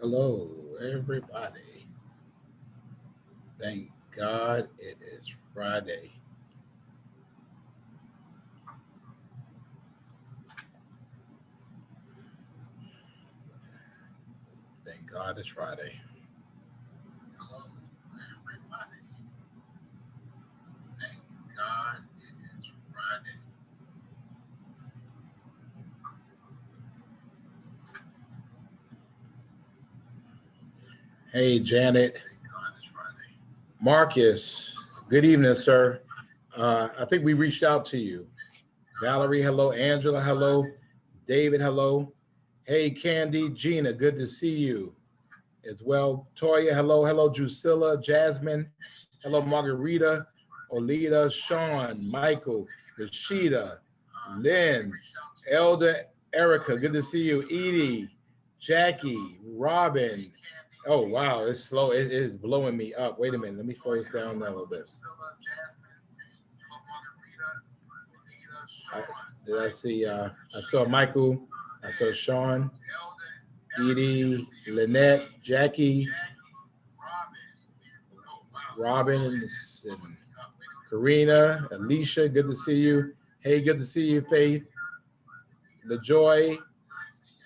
Hello, everybody. Thank God it is Friday. Thank God it's Friday. Hello, everybody. Thank God it is Friday. Hey, Janet. Thank God it's Friday. Marcus, good evening, sir. I think we reached out to you. Valerie, hello. Angela, hello. David, hello. Hey, Candy, Gina, good to see you as well. Toya, hello. Hello, Drusilla, Jasmine, hello, Margarita, Olita, Sean, Michael, Rashida, Lynn, Elder Erica, good to see you. Edie, Jackie, Robin. Oh, wow, it's slow. It is blowing me up. Wait a minute. Let me slow this down a little bit. I, did I see? I saw Michael. I saw Sean, Edie, Lynette, Jackie, Robin, and Karina, Alicia. Good to see you. Hey, good to see you, Faith. LaJoy.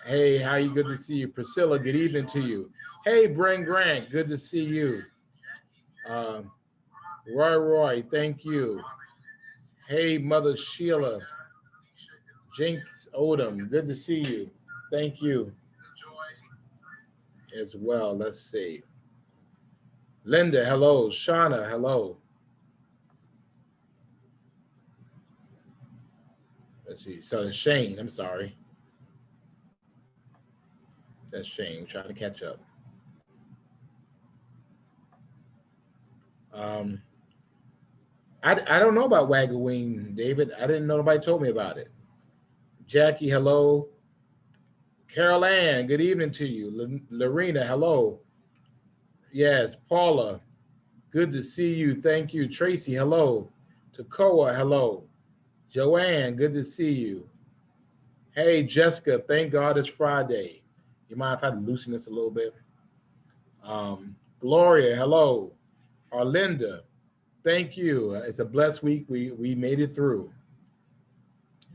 Hey, how you? Good to see you. Priscilla, good evening to you. Hey, Brent Grant. Good to see you. Um, Roy, thank you. Hey, Mother Sheila. Jinx Odom, good to see you. Thank you as well. Let's see. Linda, hello. Shauna, hello. Let's see. So Shane, I'm sorry. That's Shane trying to catch up. Um, I don't know about Waggle Wing, David. I didn't know nobody told me about it. Jackie, hello. Carol Ann, good evening to you. Lorena, hello. Yes, Paula, good to see you. Thank you. Tracy, hello. Takoa, hello. Joanne, good to see you. Hey, Jessica, thank God it's Friday. You mind if I loosen this a little bit? Gloria, hello. Arlinda, thank you. It's a blessed week. We made it through.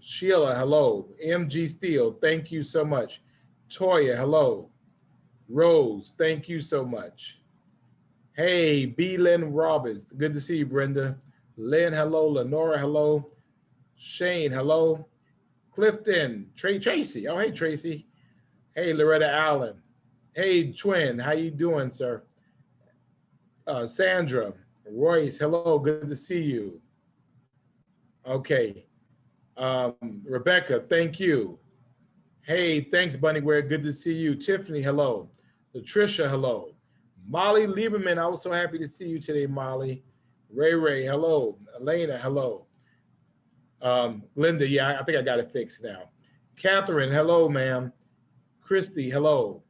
Sheila, hello. MG Steele, thank you so much. Toya, hello. Rose, thank you so much. Hey, B. Lynn Roberts, good to see you, Brenda. Lynn, hello. Lenora, hello. Shane, hello. Clifton, Tracy. Oh, hey, Tracy. Hey, Loretta Allen. Hey, Twin, how you doing, sir? Sandra, Royce, hello, good to see you. Okay. Rebecca, thank you. Hey, thanks, Bunnyware. Good to see you. Tiffany, hello. Latricia, hello. Molly Lieberman, I was so happy to see you today, Molly. Ray, hello. Elena, hello. Linda, yeah, I think I got it fixed now. Catherine, hello, ma'am. Christy, hello.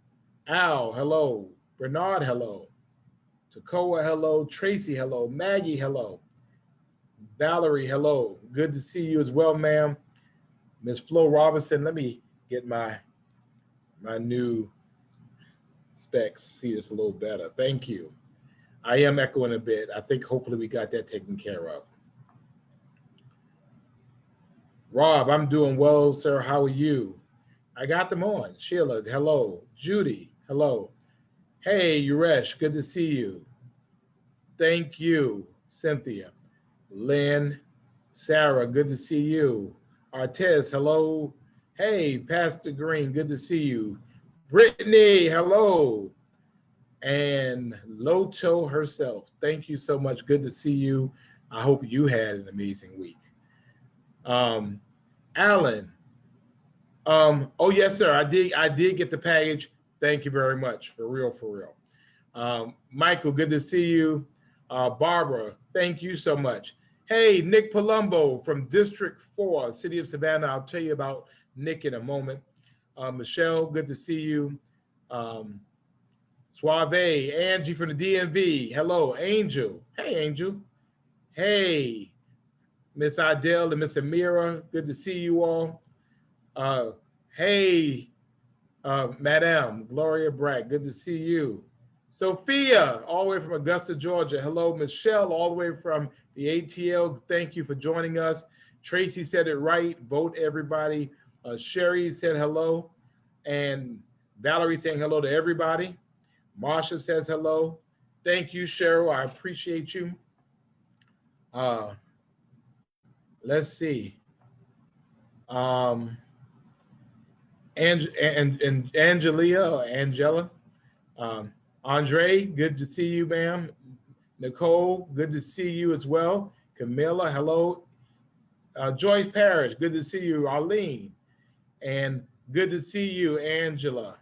Al, hello. Bernard, hello. Takoa, hello. Tracy, hello. Maggie, hello. Valerie, hello. Good to see you as well, ma'am. Miss Flo Robinson, let me get my new specs, see this a little better. Thank you. I am echoing a bit. I think hopefully we got that taken care of. Rob, I'm doing well, sir. How are you? I got them on. Sheila, hello. Judy, hello. Hey, Uresh, good to see you. Thank you, Cynthia. Lynn, Sarah, good to see you. Artez, hello. Hey, Pastor Green, good to see you. Brittany, hello. And Loto herself, thank you so much. Good to see you. I hope you had an amazing week. Um, Alan, oh yes, sir. I did get the package. Thank you very much. For real, for real. Michael, good to see you. Barbara, thank you so much. Hey, Nick Palumbo from District 4, City of Savannah. I'll tell you about Nick in a moment. Michelle, good to see you. Um, Suave, Angie from the DMV. Hello, Angel. Hey, Angel. Hey, Miss Adele and Miss Amira. Good to see you all. Uh, hey, Madame Gloria Bragg, good to see you. Sophia, all the way from Augusta, Georgia. Hello, Michelle, all the way from the ATL. Thank you for joining us. Tracy said it right. Vote everybody. Sherry said hello. And Valerie saying hello to everybody. Marsha says hello. Thank you, Cheryl. I appreciate you. Uh, let's see. Um, and Angela. Um, Andre, good to see you, ma'am. Nicole, good to see you as well. Camilla, hello. Joyce Parrish, good to see you. Arlene, and good to see you, Angela.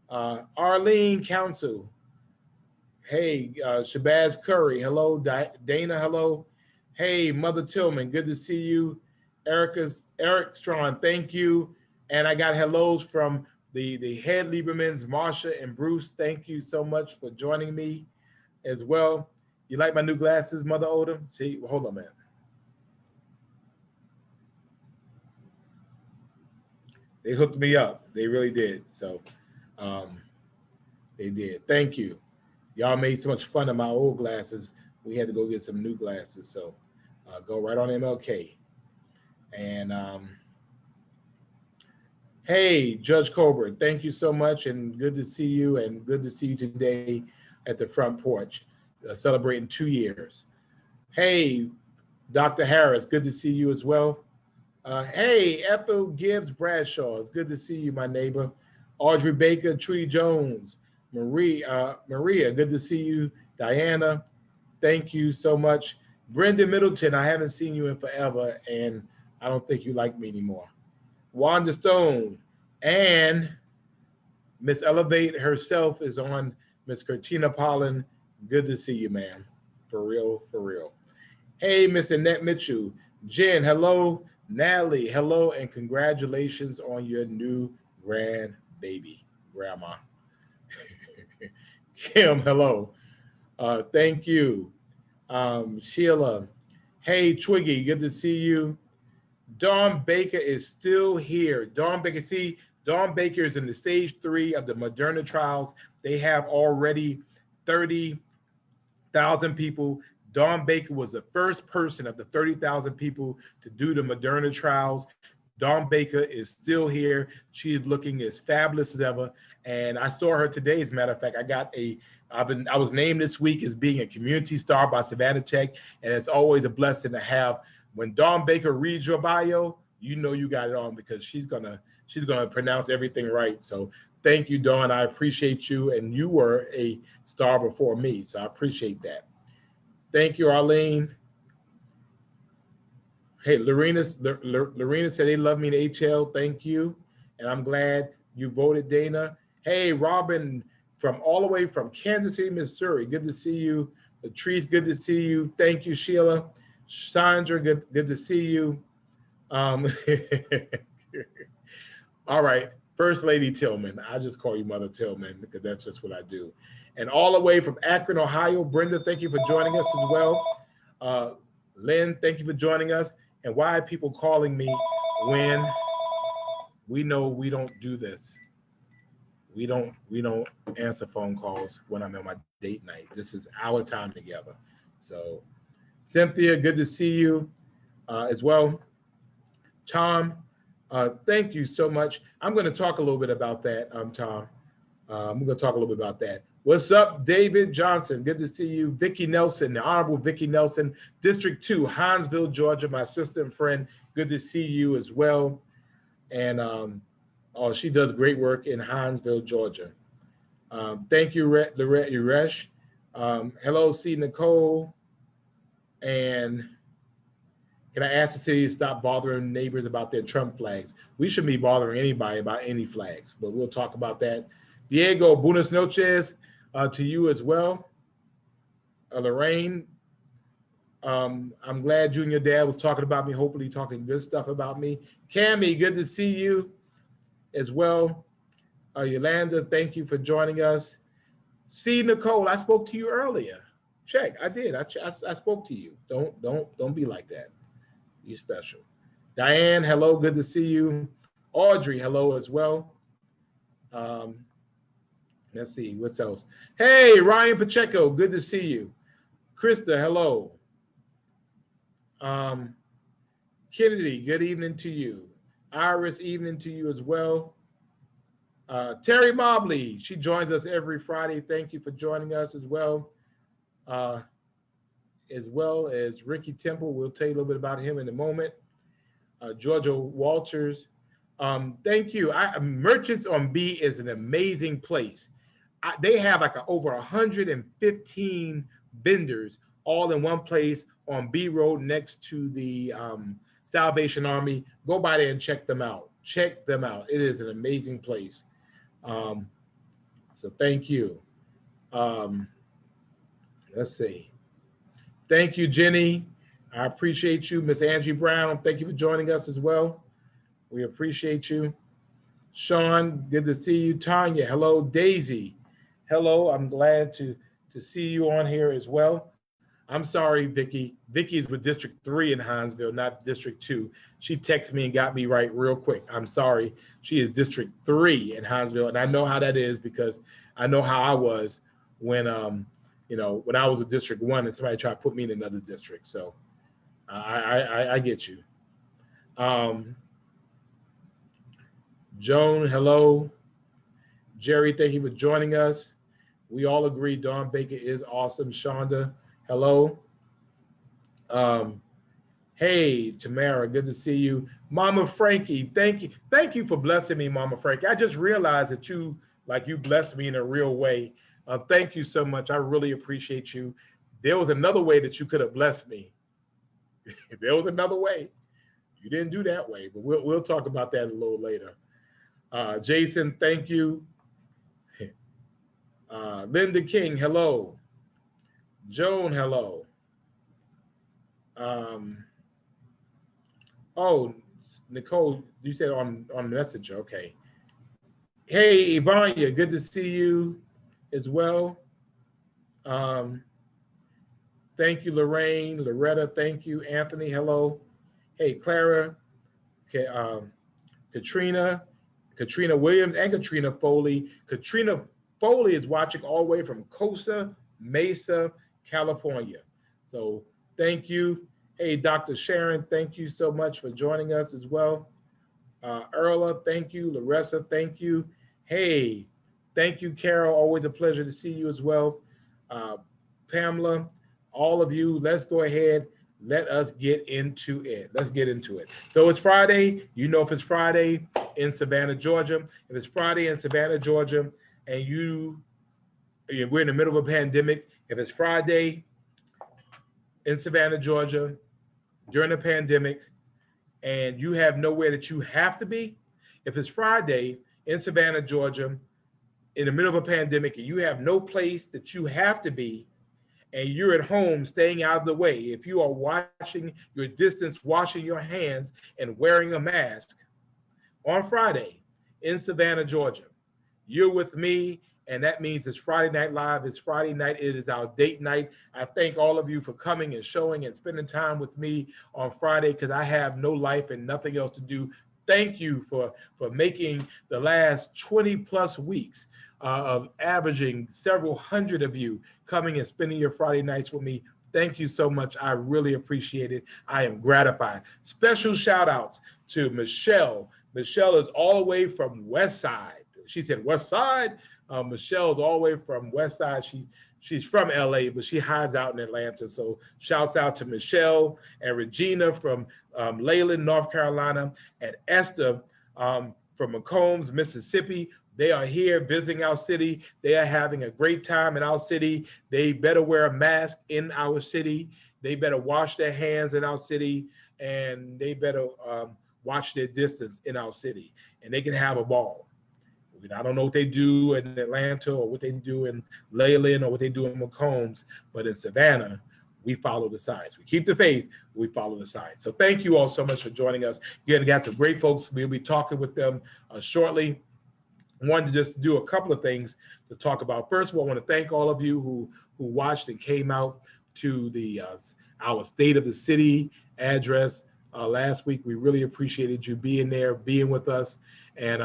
Arlene Council, hey. Shabazz Curry, hello. Dana, hello. Hey, Mother Tillman, good to see you. Eric Strawn, thank you. And I got hellos from the head Liebermans, Marsha and Bruce. Thank you so much for joining me as well. You like my new glasses, Mother Odom? See, hold on, man. They hooked me up. They really did. So they did. Thank you. Y'all made so much fun of my old glasses. We had to go get some new glasses. So go right on MLK. And hey, Judge Colbert, thank you so much, and good to see you, and good to see you today at the front porch, celebrating 2 years. Hey, Dr. Harris, good to see you as well. Hey, Ethel Gibbs Bradshaw, it's good to see you, my neighbor. Audrey Baker, Trudy Jones, Maria, good to see you. Diana, thank you so much. Brenda Middleton, I haven't seen you in forever, and I don't think you like me anymore. Wanda Stone, and Miss Elevate herself is on. Miss Cortina Pollen, good to see you, ma'am. For real, for real. Hey, Miss Annette Mitchell. Jen, hello. Natalie, hello, and congratulations on your new grandbaby, Grandma. Kim, hello. Thank you. Sheila, hey, Twiggy, good to see you. Dawn Baker is still here. Dawn Baker, see, Dawn Baker is in the stage 3 of the Moderna trials. They have already 30,000 people. Dawn Baker was the first person of the 30,000 people to do the Moderna trials. Dawn Baker is still here. She is looking as fabulous as ever. And I saw her today, as a matter of fact. I was named this week as being a community star by Savannah Tech. And it's always a blessing to have. When Dawn Baker reads your bio, you know you got it on, because she's gonna pronounce everything right. So thank you, Dawn. I appreciate you, and you were a star before me, so I appreciate that. Thank you, Arlene. Hey, Lorena said they love me in HL. Thank you, and I'm glad you voted, Dana. Hey, Robin, from all the way from Kansas City, Missouri. Good to see you. Latrice, good to see you. Thank you, Sheila. Sandra, good to see you. All right, First Lady Tillman. I just call you Mother Tillman because that's just what I do. And all the way from Akron, Ohio, Brenda, thank you for joining us as well. Lynn, thank you for joining us. And why are people calling me when we know we don't do this? We don't answer phone calls when I'm on my date night. This is our time together. So Cynthia, good to see you as well. Tom, thank you so much. I'm going to talk a little bit about that, Tom. I'm going to talk a little bit about that. What's up, David Johnson? Good to see you. Vicki Nelson, the Honorable Vicki Nelson, District 2, Hinesville, Georgia, my sister and friend. Good to see you as well. And she does great work in Hinesville, Georgia. Thank you, Uresh. Hello, C. Nicole. And can I ask the city to stop bothering neighbors about their Trump flags? We shouldn't be bothering anybody about any flags, but we'll talk about that. Diego, buenas noches to you as well. Lorraine, I'm glad you and your dad was talking about me, hopefully talking good stuff about me. Cammie, good to see you as well. Yolanda, thank you for joining us. C. Nicole, I spoke to you earlier. Check, I did. I spoke to you. Don't be like that. You're special. Diane, hello, good to see you. Audrey, hello as well. Um, let's see, what else? Hey, Ryan Pacheco, good to see you. Krista, hello. Um, Kennedy, good evening to you. Iris, evening to you as well. Terry Mobley, she joins us every Friday. Thank you for joining us uh, as well as Ricky Temple. We'll tell you a little bit about him in a moment. Georgia Walters, thank you. Merchants on B is an amazing place. They have like over 115 vendors all in one place on B Road next to the Salvation Army. Go by there and check them out. Check them out. It is an amazing place. Um, so thank you. Um, let's see. Thank you, Jenny. I appreciate you. Miss Angie Brown, thank you for joining us as well. We appreciate you. Sean, good to see you. Tanya, hello. Daisy, hello. I'm glad to see you on here as well. I'm sorry, Vicky. Vicky's with District 3 in Hinesville, not District 2. She texted me and got me right real quick. I'm sorry. She is District 3 in Hinesville, and I know how that is because I know how I was when when I was with District 1 and somebody tried to put me in another district. So I get you. Joan, hello. Jerry, thank you for joining us. We all agree Dawn Baker is awesome. Shonda, hello. Hey, Tamara, good to see you. Mama Frankie, thank you. Thank you for blessing me, Mama Frankie. I just realized that you blessed me in a real way. Thank you so much. I really appreciate you. There was another way that you could have blessed me. There was another way. You didn't do that way, but we'll talk about that a little later. Jason, thank you. Linda King, hello. Joan, hello. Oh, Nicole, you said on Messenger, okay. Hey, Ivania, good to see you as well. Thank you, Lorraine. Loretta, thank you. Anthony, hello. Hey, Clara, Katrina Williams, and Katrina Foley. Katrina Foley is watching all the way from Costa Mesa, California. So thank you. Hey, Dr. Sharon, thank you so much for joining us as well. Erla, thank you. Larissa, thank you. Hey, thank you, Carol. Always a pleasure to see you as well. Pamela, all of you, let's go ahead. Let us get into it. Let's get into it. So it's Friday. You know, if it's Friday in Savannah, Georgia, if it's Friday in Savannah, Georgia, and we're in the middle of a pandemic, if it's Friday in Savannah, Georgia, during a pandemic, and you have nowhere that you have to be, if it's Friday in Savannah, Georgia, in the middle of a pandemic, and you have no place that you have to be, and you're at home staying out of the way, if you are watching your distance, washing your hands, and wearing a mask on Friday in Savannah, Georgia, you're with me, and that means it's Friday Night Live. It's Friday night. It is our date night. I thank all of you for coming and showing and spending time with me on Friday because I have no life and nothing else to do. Thank you for making the last 20 plus weeks of averaging several hundred of you coming and spending your Friday nights with me. Thank you so much. I really appreciate it. I am gratified. Special shout outs to Michelle. Michelle is all the way from West Side. She said West Side. Michelle's all the way from West Side. She's from LA, but she hides out in Atlanta. So shouts out to Michelle and Regina from Leyland, North Carolina, and Esther from McCombs, Mississippi. They are here visiting our city. They are having a great time in our city. They better wear a mask in our city. They better wash their hands in our city, and they better watch their distance in our city, and they can have a ball. I don't know what they do in Atlanta or what they do in Leyland or what they do in McCombs, but in Savannah, we follow the signs. We keep the faith, we follow the signs. So thank you all so much for joining us. Again, we got some great folks. We'll be talking with them shortly. I wanted to just do a couple of things to talk about. First of all, I want to thank all of you who watched and came out to the our State of the City address last week. We really appreciated you being there, being with us, and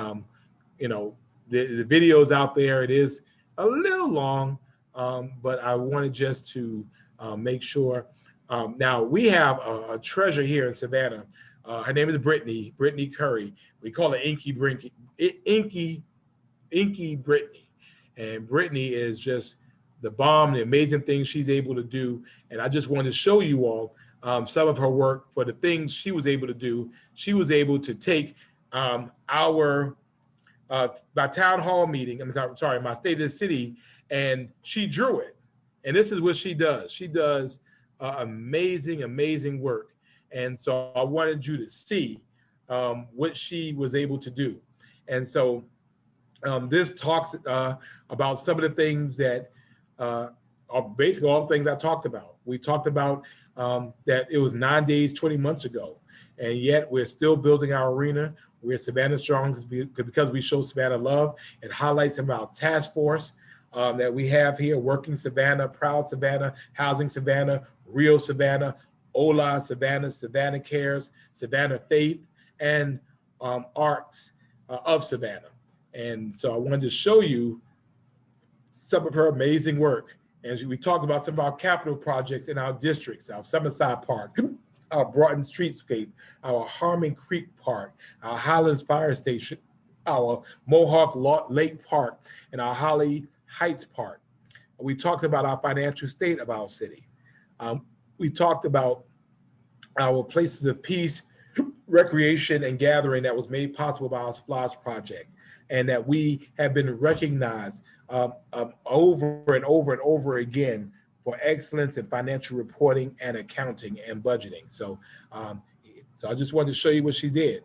the video's out there. It is a little long, but I wanted just to make sure. Now we have a treasure here in Savannah. Her name is Brittany Curry. We call her Inky Brittany. And Brittany is just the bomb, the amazing things she's able to do. And I just wanted to show you all some of her work for the things she was able to do. She was able to take our my town hall meeting, my state of the city, and she drew it. And this is what she does. She does amazing, amazing work. And so I wanted you to see what she was able to do. And so this talks about some of the things that are basically all the things I talked about. We talked about that it was 9 days, 20 months ago, and yet we're still building our arena. We're Savannah Strong because we show Savannah love. It highlights some of our task force that we have here, Working Savannah, Proud Savannah, Housing Savannah, Real Savannah, Ola Savannah, Savannah Cares, Savannah Faith, and Arts of Savannah. And so I wanted to show you some of her amazing work. And we talked about some of our capital projects in our districts, our Summerside Park, our Broughton Streetscape, our Harmon Creek Park, our Highlands Fire Station, our Mohawk Lake Park, and our Holly Heights Park. We talked about our financial state of our city. We talked about our places of peace, recreation, and gathering that was made possible by our SPLOST project, and that we have been recognized over and over and over again for excellence in financial reporting and accounting and budgeting. So, so I just wanted to show you what she did.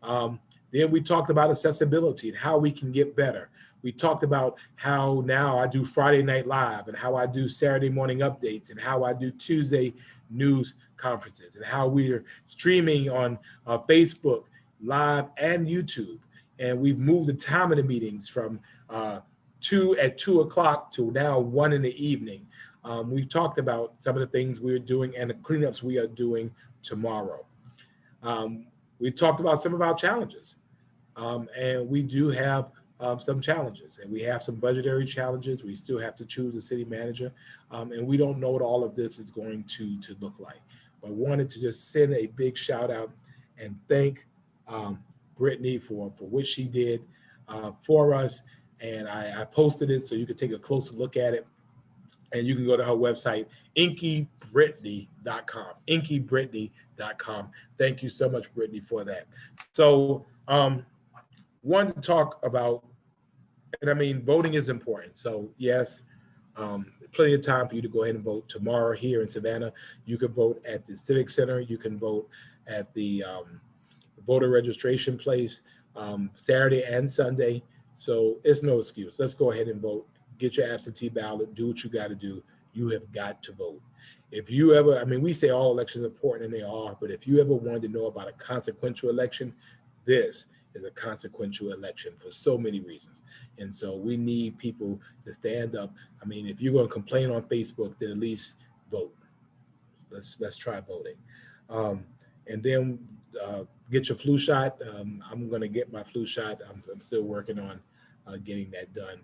Then we talked about accessibility and how we can get better. We talked about how now I do Friday Night Live and how I do Saturday morning updates and how I do Tuesday news conferences and how we're streaming on Facebook Live and YouTube. And we've moved the time of the meetings from 2 o'clock to now 1 in the evening. We've talked about some of the things we're doing and the cleanups we are doing tomorrow. We talked about some of our challenges. And we do have some challenges, and we have some budgetary challenges. We still have to choose a city manager, and we don't know what all of this is going to look like. But I wanted to just send a big shout out and thank Brittany for what she did for us. And I posted it so you can take a closer look at it. And you can go to her website, inkybrittany.com, inkybrittany.com. Thank you so much, Brittany, for that. So wanted to talk about, and I mean, voting is important. So yes, plenty of time for you to go ahead and vote tomorrow here in Savannah. You can vote at the Civic Center. You can vote at the voter registration place Saturday and Sunday. So it's no excuse. Let's go ahead and vote. Get your absentee ballot. Do what you got to do. You have got to vote. If you ever, I mean, we say all elections are important, and they are, but if you ever wanted to know about a consequential election, this is a consequential election for so many reasons. And so we need people to stand up. I mean, if you're going to complain on Facebook, then at least vote. Let's try voting. And then get your flu shot. I'm going to get my flu shot. I'm still working on getting that done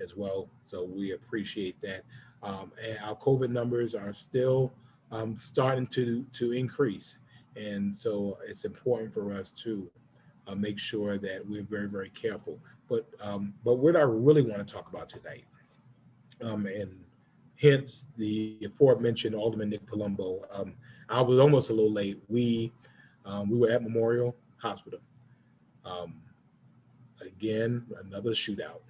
as well. So we appreciate that. And our COVID numbers are still starting to increase. And so it's important for us to make sure that we're very, very careful. But what I really want to talk about tonight, and hence the aforementioned Alderman Nick Palumbo, I was almost a little late. We were at Memorial Hospital. Again, another shootout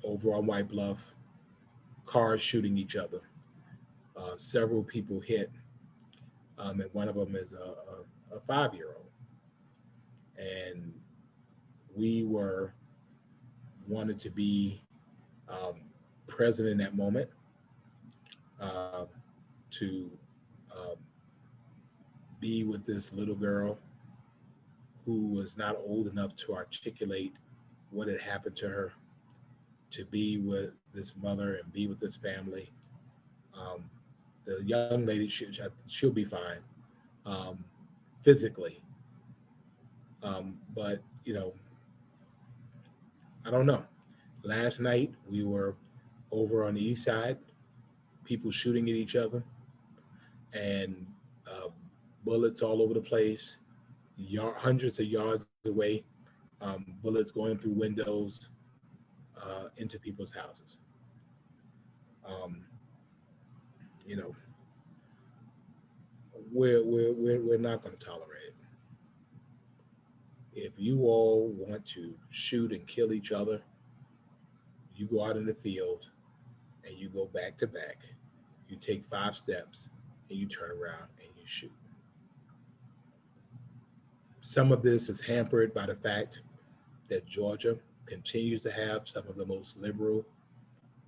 over on White Bluff, cars shooting each other. Several people hit, and one of them is a 5-year-old. And we wanted to be present in that moment to be with this little girl who was not old enough to articulate what had happened to her, to be with this mother and be with this family. The young lady, she'll be fine physically. But, you know, I don't know. Last night we were over on the east side, people shooting at each other, and uh, bullets all over the place, hundreds of yards away, bullets going through windows into people's houses. Um, you know, we're not going to tolerate it. If you all want to shoot and kill each other, you go out in the field and you go back to back. You take 5 steps and you turn around and you shoot. Some of this is hampered by the fact that Georgia continues to have some of the most liberal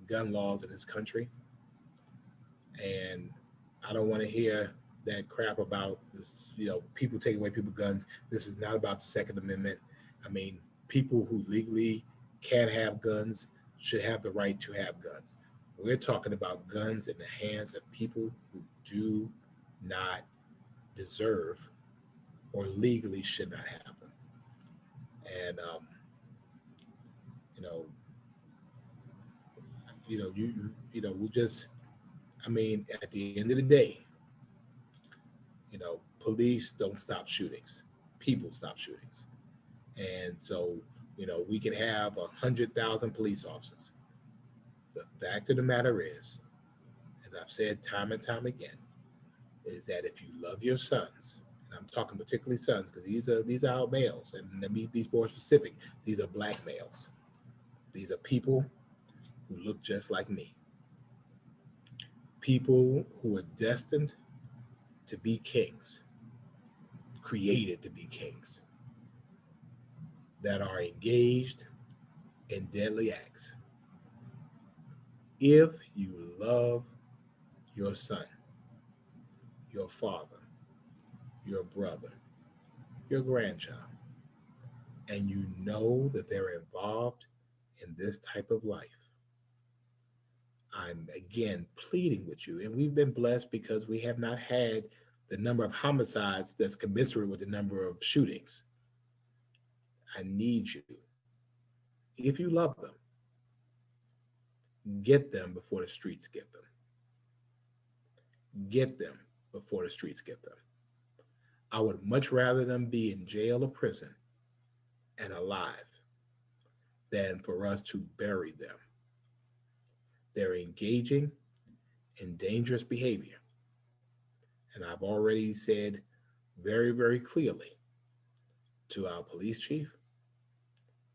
gun laws in this country. And I don't want to hear that crap about this, people taking away people's guns. This is not about the Second Amendment. I mean, people who legally can have guns should have the right to have guns. We're talking about guns in the hands of people who do not deserve or legally should not have them. And you know, we just, I mean, at the end of the day, police don't stop shootings. People stop shootings. And so, we can have 100,000 police officers. The fact of the matter is, as I've said time and time again, is that if you love your sons, and I'm talking particularly sons because these are our males, and let me be more specific. These are black males. These are people who look just like me. People who are destined to be kings, created to be kings, that are engaged in deadly acts. If you love your son, your father, your brother, your grandchild, and you know that they're involved in this type of life, I'm again pleading with you. And we've been blessed because we have not had the number of homicides that's commensurate with the number of shootings. I need you, if you love them, get them before the streets get them. Get them before the streets get them. I would much rather them be in jail or prison and alive than for us to bury them. They're engaging in dangerous behavior. And I've already said very, very clearly to our police chief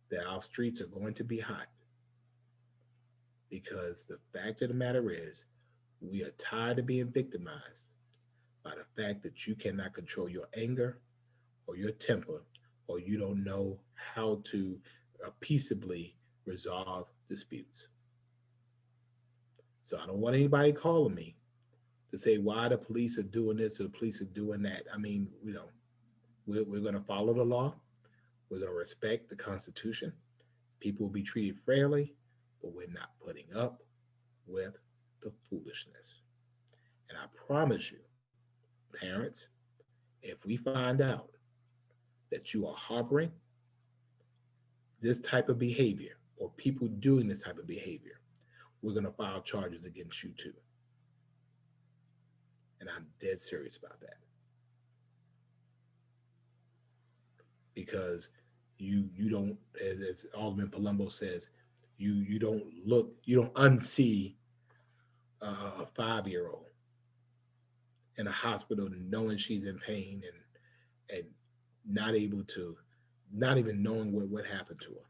that our streets are going to be hot, because the fact of the matter is, we are tired of being victimized by the fact that you cannot control your anger or your temper, or you don't know how to peaceably resolve disputes. So I don't want anybody calling me to say why the police are doing this or the police are doing that. I mean, we're going to follow the law. We're going to respect the Constitution. People will be treated fairly, but we're not putting up with the foolishness. And I promise you, parents, if we find out that you are harboring this type of behavior or people doing this type of behavior, we're going to file charges against you too. And I'm dead serious about that. Because you don't, as Alderman Palumbo says, you don't look, you don't unsee a 5-year-old in a hospital knowing she's in pain and not able to, not even knowing what happened to her.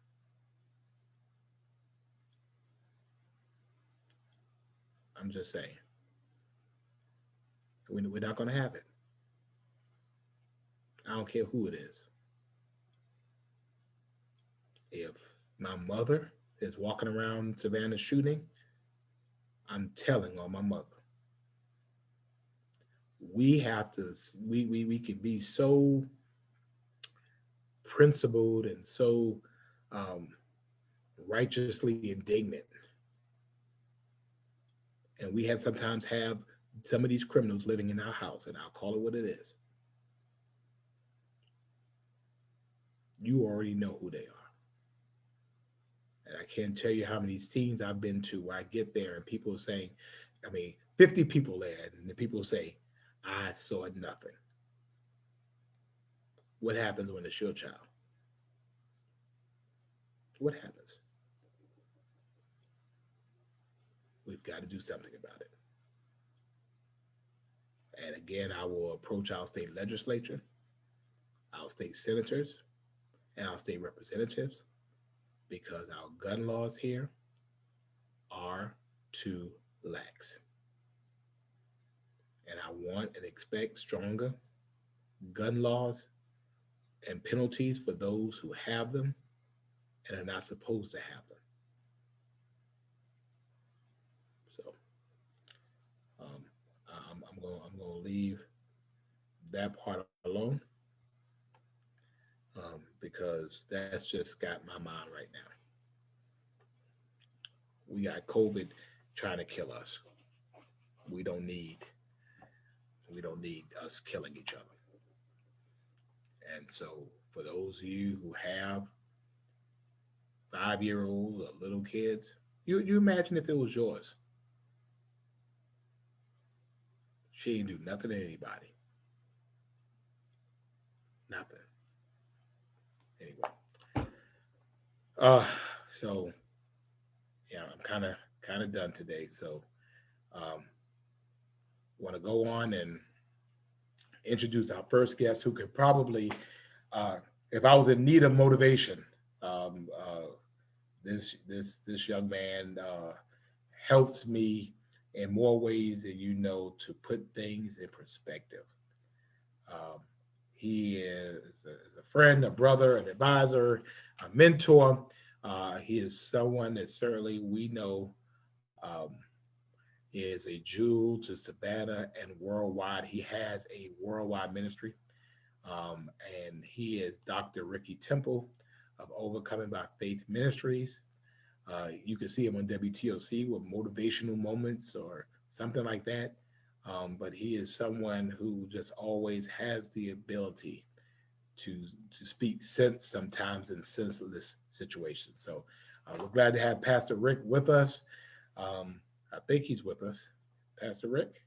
I'm just saying, we're not going to have it. I don't care who it is. If my mother is walking around Savannah shooting, I'm telling on my mother. We have to, we can be so principled and so um, righteously indignant. And we have sometimes have some of these criminals living in our house, and I'll call it what it is. You already know who they are. And I can't tell you how many scenes I've been to where I get there and people are saying, 50 people there, and the people say, I saw nothing. What happens when it's your child? What happens? We've got to do something about it. And again, I will approach our state legislature, our state senators, and our state representatives because our gun laws here are too lax. And I want and expect stronger gun laws and penalties for those who have them and are not supposed to have them. So I'm going to leave that part alone because that's just got my mind right now. We got COVID trying to kill us. We don't need us killing each other. And so for those of you who have 5-year-olds or little kids, you imagine if it was yours. She ain't do nothing to anybody. Nothing. Anyway. So yeah, I'm kind of done today. So want to go on and introduce our first guest who could probably, if I was in need of motivation, this young man helps me in more ways than you know to put things in perspective. He is a friend, a brother, an advisor, a mentor. He is someone that certainly we know is a jewel to Savannah and worldwide. He has a worldwide ministry. And he is Dr. Ricky Temple of Overcoming by Faith Ministries. You can see him on WTOC with motivational moments or something like that. But he is someone who just always has the ability to speak sense sometimes in senseless situations. So we're glad to have Pastor Rick with us. I think he's with us. Pastor Rick?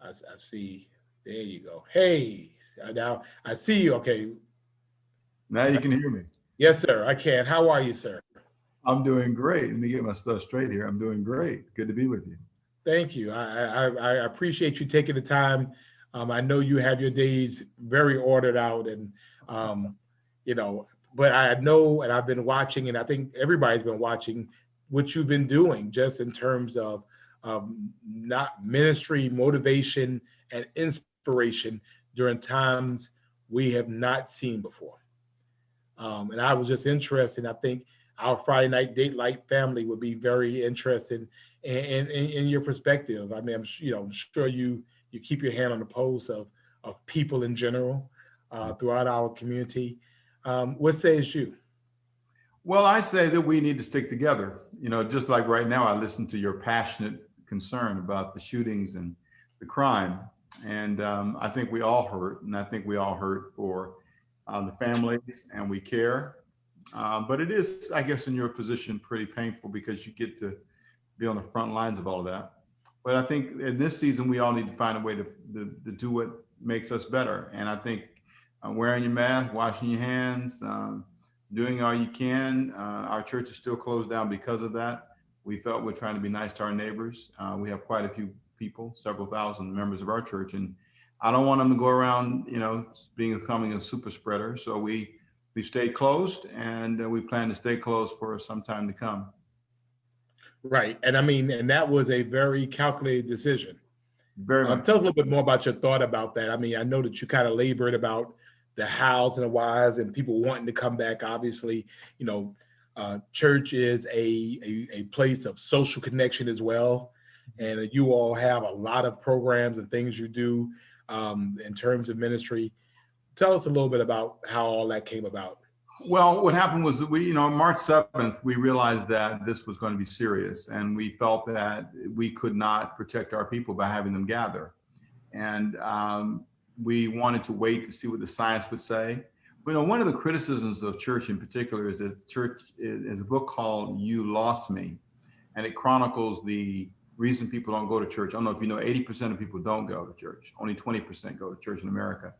I see. There you go. Hey, now I see you. Okay. Now you can hear me. Yes, sir. I can. How are you, sir? I'm doing great. Let me get my stuff straight here. I'm doing great. Good to be with you. Thank you. I appreciate you taking the time. I know you have your days very ordered out, and but I know, and I've been watching, and I think everybody's been watching what you've been doing, just in terms of not ministry, motivation, and inspiration during times we have not seen before. And I was just interested. I think our Friday Night Date Night family would be very interested in your perspective. I mean, I'm sure you keep your hand on the pulse of people in general throughout our community. What says you? Well, I say that we need to stick together. Just like right now, I listen to your passionate concern about the shootings and the crime. And I think we all hurt, and I think we all hurt for the families, and we care. But it is, I guess, in your position, pretty painful because you get to be on the front lines of all of that. But I think in this season, we all need to find a way to do what makes us better. And I think wearing your mask, washing your hands, doing all you can. Our church is still closed down because of that. We felt we're trying to be nice to our neighbors. We have quite a few people, several thousand members of our church, and I don't want them to go around, becoming a super spreader. So we stayed closed, and we plan to stay closed for some time to come. Right, and and that was a very calculated decision. Very much. Tell us a little bit more about your thought about that. I know that you kind of labored about the hows and the whys and people wanting to come back. Obviously, church is a place of social connection as well. And you all have a lot of programs and things you do in terms of ministry. Tell us a little bit about how all that came about. Well, what happened was we, March 7th, we realized that this was going to be serious, and we felt that we could not protect our people by having them gather. And we wanted to wait to see what the science would say. You know, one of the criticisms of church in particular is that church is a book called You Lost Me, and it chronicles the reason people don't go to church. I don't know if you know, 80% of people don't go to church. Only 20% go to church in America.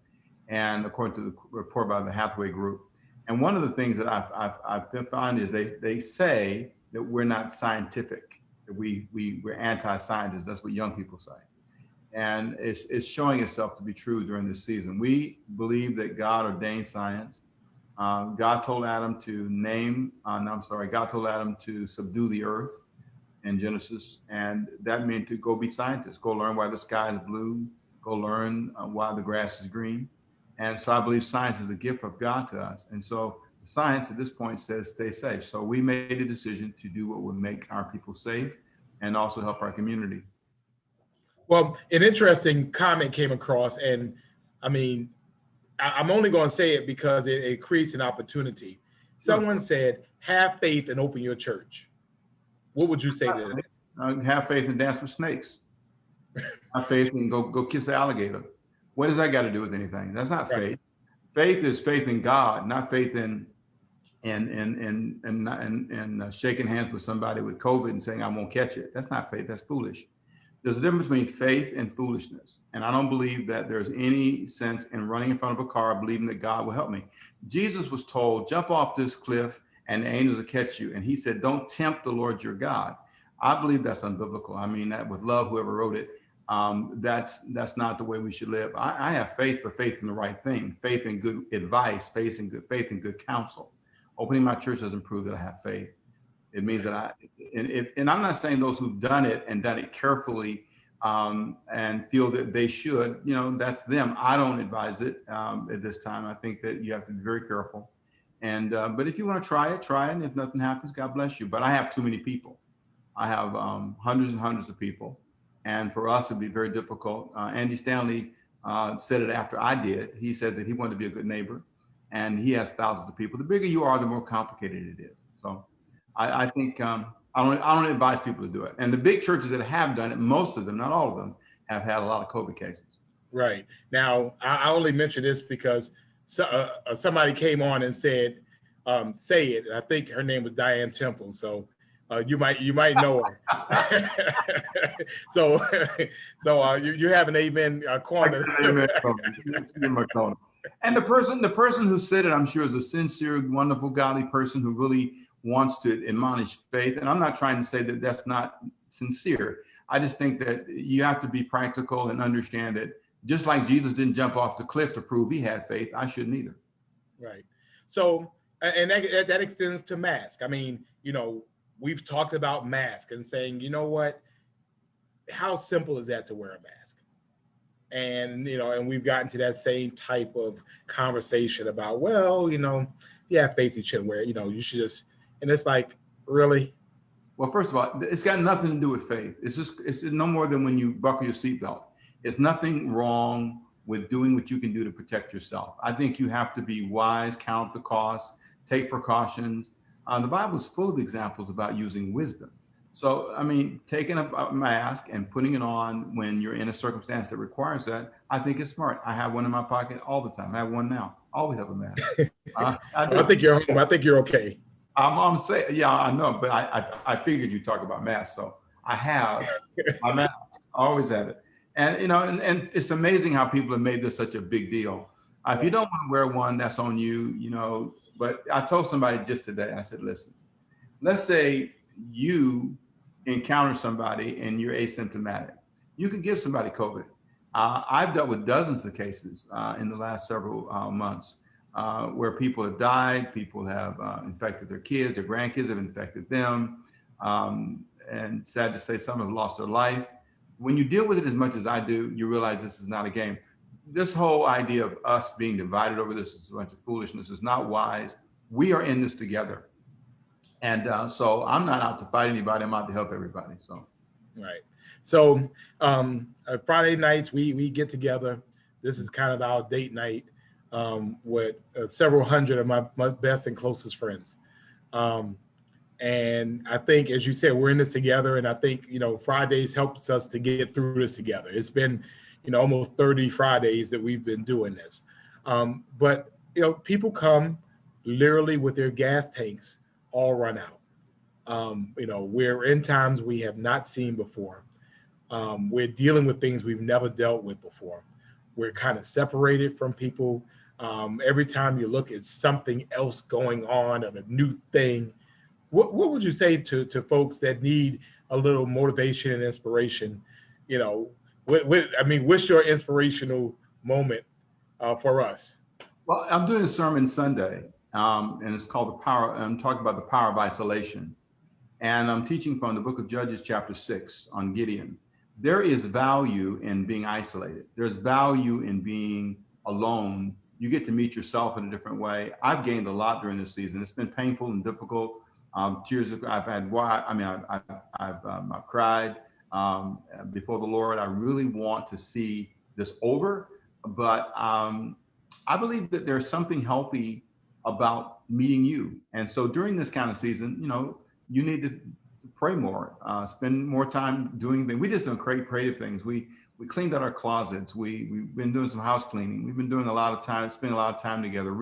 And according to the report by the Hathaway Group. And one of the things that I've found is they say that we're not scientific, that we're anti-scientists. That's what young people say. And it's showing itself to be true during this season. We believe that God ordained science. God told Adam to God told Adam to subdue the earth in Genesis. And that meant to go be scientists, go learn why the sky is blue, go learn why the grass is green. And so I believe science is a gift of God to us. And so science at this point says stay safe. So we made a decision to do what would make our people safe and also help our community. Well, an interesting comment came across, and I mean, I'm only going to say it because it creates an opportunity. Someone said, have faith and open your church. What would you say to that? Have faith and dance with snakes. Have faith and go kiss an alligator. What does that got to do with anything? That's not faith. Faith is faith in God, not faith in shaking hands with somebody with COVID and saying I won't catch it. That's not faith. That's foolish. There's a difference between faith and foolishness. And I don't believe that there's any sense in running in front of a car believing that God will help me. Jesus was told, jump off this cliff and the angels will catch you. And he said, don't tempt the Lord your God. I believe that's unbiblical. I mean that with love, whoever wrote it, that's not the way we should live. I have faith, but faith in the right thing, faith in good advice, faith in good counsel. Opening my church doesn't prove that I have faith. It means that and I'm not saying those who've done it and done it carefully and feel that they should, that's them. I don't advise it at this time. I think that you have to be very careful. And but if you want to try it. And if nothing happens, God bless you. But I have too many people. I have hundreds and hundreds of people. And for us, it'd be very difficult. Andy Stanley said it after I did. He said that he wanted to be a good neighbor. And he has thousands of people. The bigger you are, the more complicated it is. So I think I don't advise people to do it. And the big churches that have done it, most of them, not all of them, have had a lot of COVID cases. Right. Now, I only mention this because somebody came on and said, say it. And I think her name was Diane Temple. So you might know her. so you have an amen corner. And the person who said it, I'm sure, is a sincere, wonderful, godly person who really wants to admonish faith. And I'm not trying to say that that's not sincere. I just think that you have to be practical and understand that just like Jesus didn't jump off the cliff to prove he had faith, I shouldn't either. Right. So, and that extends to mask. I mean, we've talked about mask and saying, you know what, how simple is that to wear a mask? And, and we've gotten to that same type of conversation about, well, you have faith, you shouldn't wear it, you should just, and it's like, really? Well, first of all, it's got nothing to do with faith. It's no more than when you buckle your seatbelt. There's nothing wrong with doing what you can do to protect yourself. I think you have to be wise, count the cost, take precautions. The Bible is full of examples about using wisdom. So, I mean, taking a mask and putting it on when you're in a circumstance that requires that, I think is smart. I have one in my pocket all the time. I have one now. Always have a mask. I think you're home. I think you're okay. I'm saying, yeah, I know, but I figured you'd talk about masks. So I have my mask. I always have it. And, and it's amazing how people have made this such a big deal. If you don't want to wear one, that's on you, but I told somebody just today, I said, listen, let's say you encounter somebody and you're asymptomatic. You can give somebody COVID. I've dealt with dozens of cases in the last several months where people have died, people have infected their kids, their grandkids have infected them. And sad to say, some have lost their life. When you deal with it as much as I do, you realize this is not a game. This whole idea of us being divided over this is a bunch of foolishness. It's not wise. We are in this together. And so I'm not out to fight anybody. I'm out to help everybody. So, right. So Friday nights, we get together. This is kind of our date night with several hundred of my best and closest friends. And I think, as you said, we're in this together. And I think, Fridays helps us to get through this together. It's been, almost 30 Fridays that we've been doing this. But people come literally with their gas tanks all run out. We're in times we have not seen before. We're dealing with things we've never dealt with before. We're kind of separated from people. Every time you look, it's something else going on and a new thing. What would you say to folks that need a little motivation and inspiration? What's your inspirational moment for us? Well, I'm doing a sermon Sunday, and it's called The Power. I'm talking about the power of isolation. And I'm teaching from the book of Judges, chapter 6, on Gideon. There is value in being isolated. There's value in being alone. You get to meet yourself in a different way. I've gained a lot during this season. It's been painful and difficult. Tears I've had. I've cried before the Lord. I really want to see this over, but I believe that there's something healthy about meeting you. And so during this kind of season, you need to pray more, spend more time doing things. We did some creative things. We cleaned out our closets. We've been doing some house cleaning. We've been doing spending a lot of time together,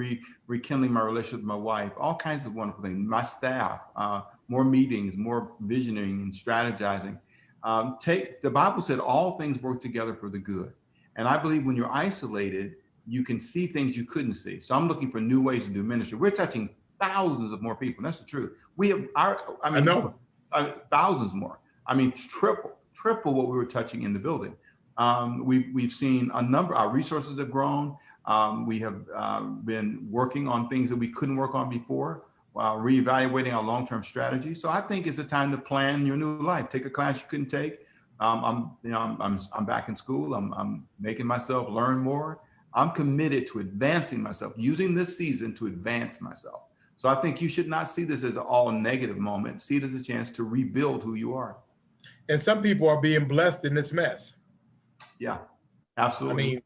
rekindling my relationship with my wife, all kinds of wonderful things. My staff, more meetings, more visioning and strategizing. The Bible said all things work together for the good. And I believe when you're isolated, you can see things you couldn't see. So I'm looking for new ways to do ministry. We're touching thousands of more people. That's the truth. We have thousands more. Triple what we were touching in the building. We've seen a number. Our resources have grown. We have been working on things that we couldn't work on before, while reevaluating our long-term strategy. So I think it's a time to plan your new life. Take a class you couldn't take. I'm back in school. I'm making myself learn more. I'm committed to advancing myself, using this season to advance myself. So I think you should not see this as an all negative moment. See it as a chance to rebuild who you are. And some people are being blessed in this mess. Yeah, absolutely.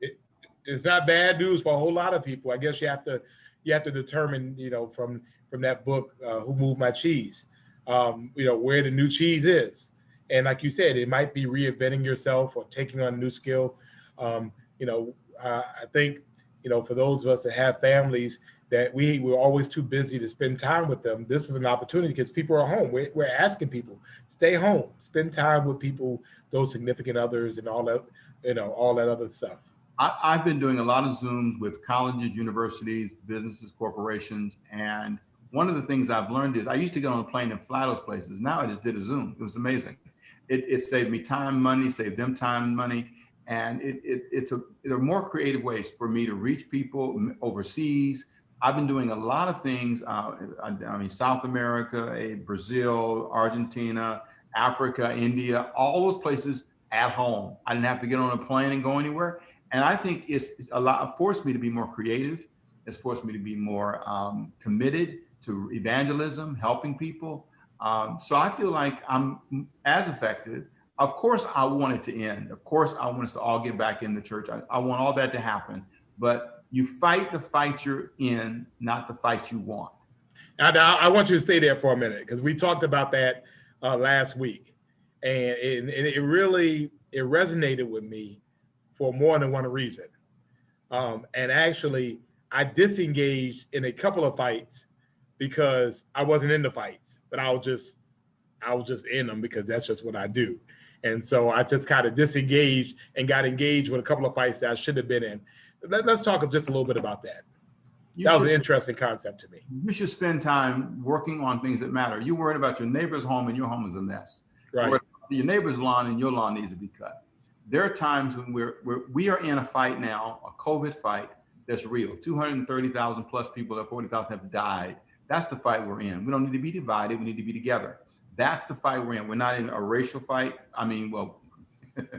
It's not bad news for a whole lot of people. I guess you have to determine, from that book, Who Moved My Cheese, where the new cheese is. And like you said, it might be reinventing yourself or taking on a new skill. I think, for those of us that have families that we're always too busy to spend time with them, this is an opportunity because people are home. We're asking people, stay home, spend time with people, those significant others and all that, all that other stuff. I've been doing a lot of Zooms with colleges, universities, businesses, corporations. And one of the things I've learned is I used to get on a plane and fly those places. Now I just did a Zoom. It was amazing. It saved me time, money, saved them time and money. And there are more creative ways for me to reach people overseas. I've been doing a lot of things. South America, Brazil, Argentina, Africa, India, all those places at home. I didn't have to get on a plane and go anywhere. And I think it's forced me to be more creative. It's forced me to be more committed to evangelism, helping people. So I feel like I'm as effective. Of course, I want it to end. Of course, I want us to all get back in the church. I want all that to happen. But you fight the fight you're in, not the fight you want. Now, I want you to stay there for a minute because we talked about that last week. And it really resonated with me for more than one reason. And actually, I disengaged in a couple of fights because I wasn't in the fights, but I was just in them because that's just what I do. And so I just kind of disengaged and got engaged with a couple of fights that I should have been in. Let's talk just a little bit about that. That was an interesting concept to me. You should spend time working on things that matter. You're worried about your neighbor's home and your home is a mess. Right. Your neighbor's lawn and your lawn needs to be cut. There are times when we are in a fight now, a COVID fight that's real. 230,000 plus people, 40,000 have died. That's the fight we're in. We don't need to be divided. We need to be together. That's the fight we're in. We're not in a racial fight.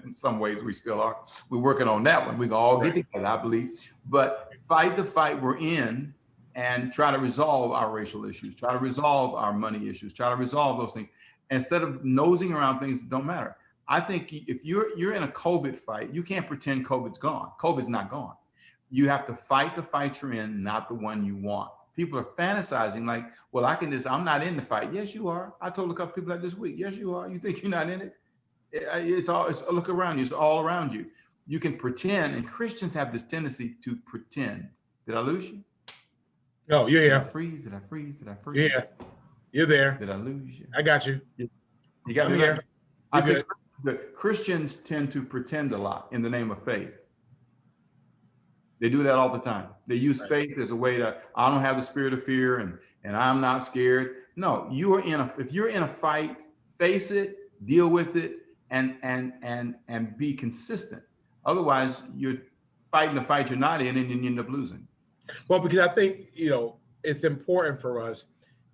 In some ways we still are. We're working on that one. We can all get together, I believe. But fight the fight we're in and try to resolve our racial issues, try to resolve our money issues, try to resolve those things instead of nosing around things that don't matter. I think if you're in a COVID fight, you can't pretend COVID's gone. COVID's not gone. You have to fight the fight you're in, not the one you want. People are fantasizing like, well, I'm not in the fight. Yes, you are. I told a couple people that this week. Yes, you are. You think you're not in it? It's look around you. It's all around you. You can pretend, and Christians have this tendency to pretend. Did I lose you? Oh, you're Did I here. freeze? Did I freeze? Did I freeze? You're here. You're there. Did I lose you? I got you. You got I'm me here. right? I You said good? the Christians tend to pretend a lot in the name of faith. They do that all the time. They use Right. faith as a way to, I don't have the spirit of fear and I'm not scared. No, you are if you're in a fight, face it, deal with it, and be consistent. Otherwise, you're fighting a fight you're not in and you end up losing. Well, because I think, it's important for us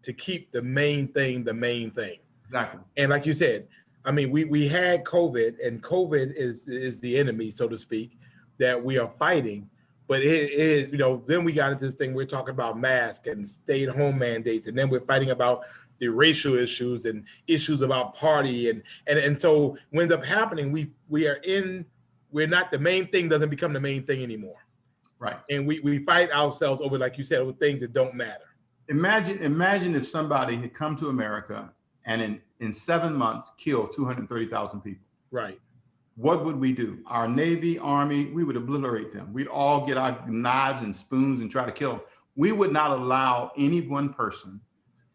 to keep the main thing the main thing. Exactly. And like you said, I mean, we had COVID, and COVID is the enemy, so to speak, that we are fighting. But it is, then we got into this thing, we're talking about masks and stay-at-home mandates, and then we're fighting about the racial issues and issues about party. And so what ends up happening, we're not, the main thing doesn't become the main thing anymore. Right. And we fight ourselves over, like you said, over things that don't matter. Imagine if somebody had come to America and in 7 months killed 230,000 people. Right. What would we do? Our Navy, Army, we would obliterate them. We'd all get our knives and spoons and try to kill them. We would not allow any one person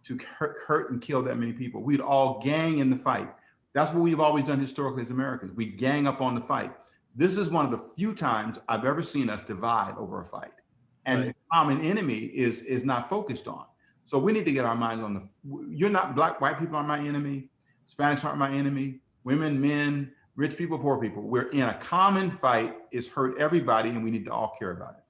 to hurt and kill that many people. We'd all gang in the fight. That's what we've always done historically as Americans. We gang up on the fight. This is one of the few times I've ever seen us divide over a fight. And the common enemy is not focused on. So we need to get our minds on white people aren't my enemy. Hispanics aren't my enemy. Women, men, rich people, poor people. We're in a common fight. It's hurt everybody, and we need to all care about it.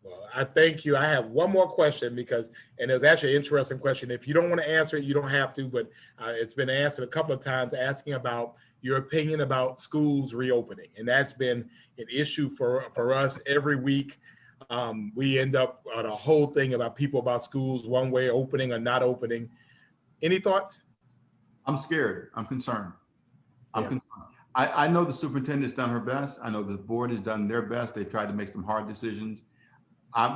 Well, I thank you. I have one more question and it was actually an interesting question. If you don't want to answer it, you don't have to, but it's been answered a couple of times, asking about your opinion about schools reopening. And that's been an issue for us every week. We end up on a whole thing about schools, one way opening or not opening. Any thoughts? I'm scared. I'm concerned. I'm concerned. I know the superintendent's done her best. I know the board has done their best. They've tried to make some hard decisions.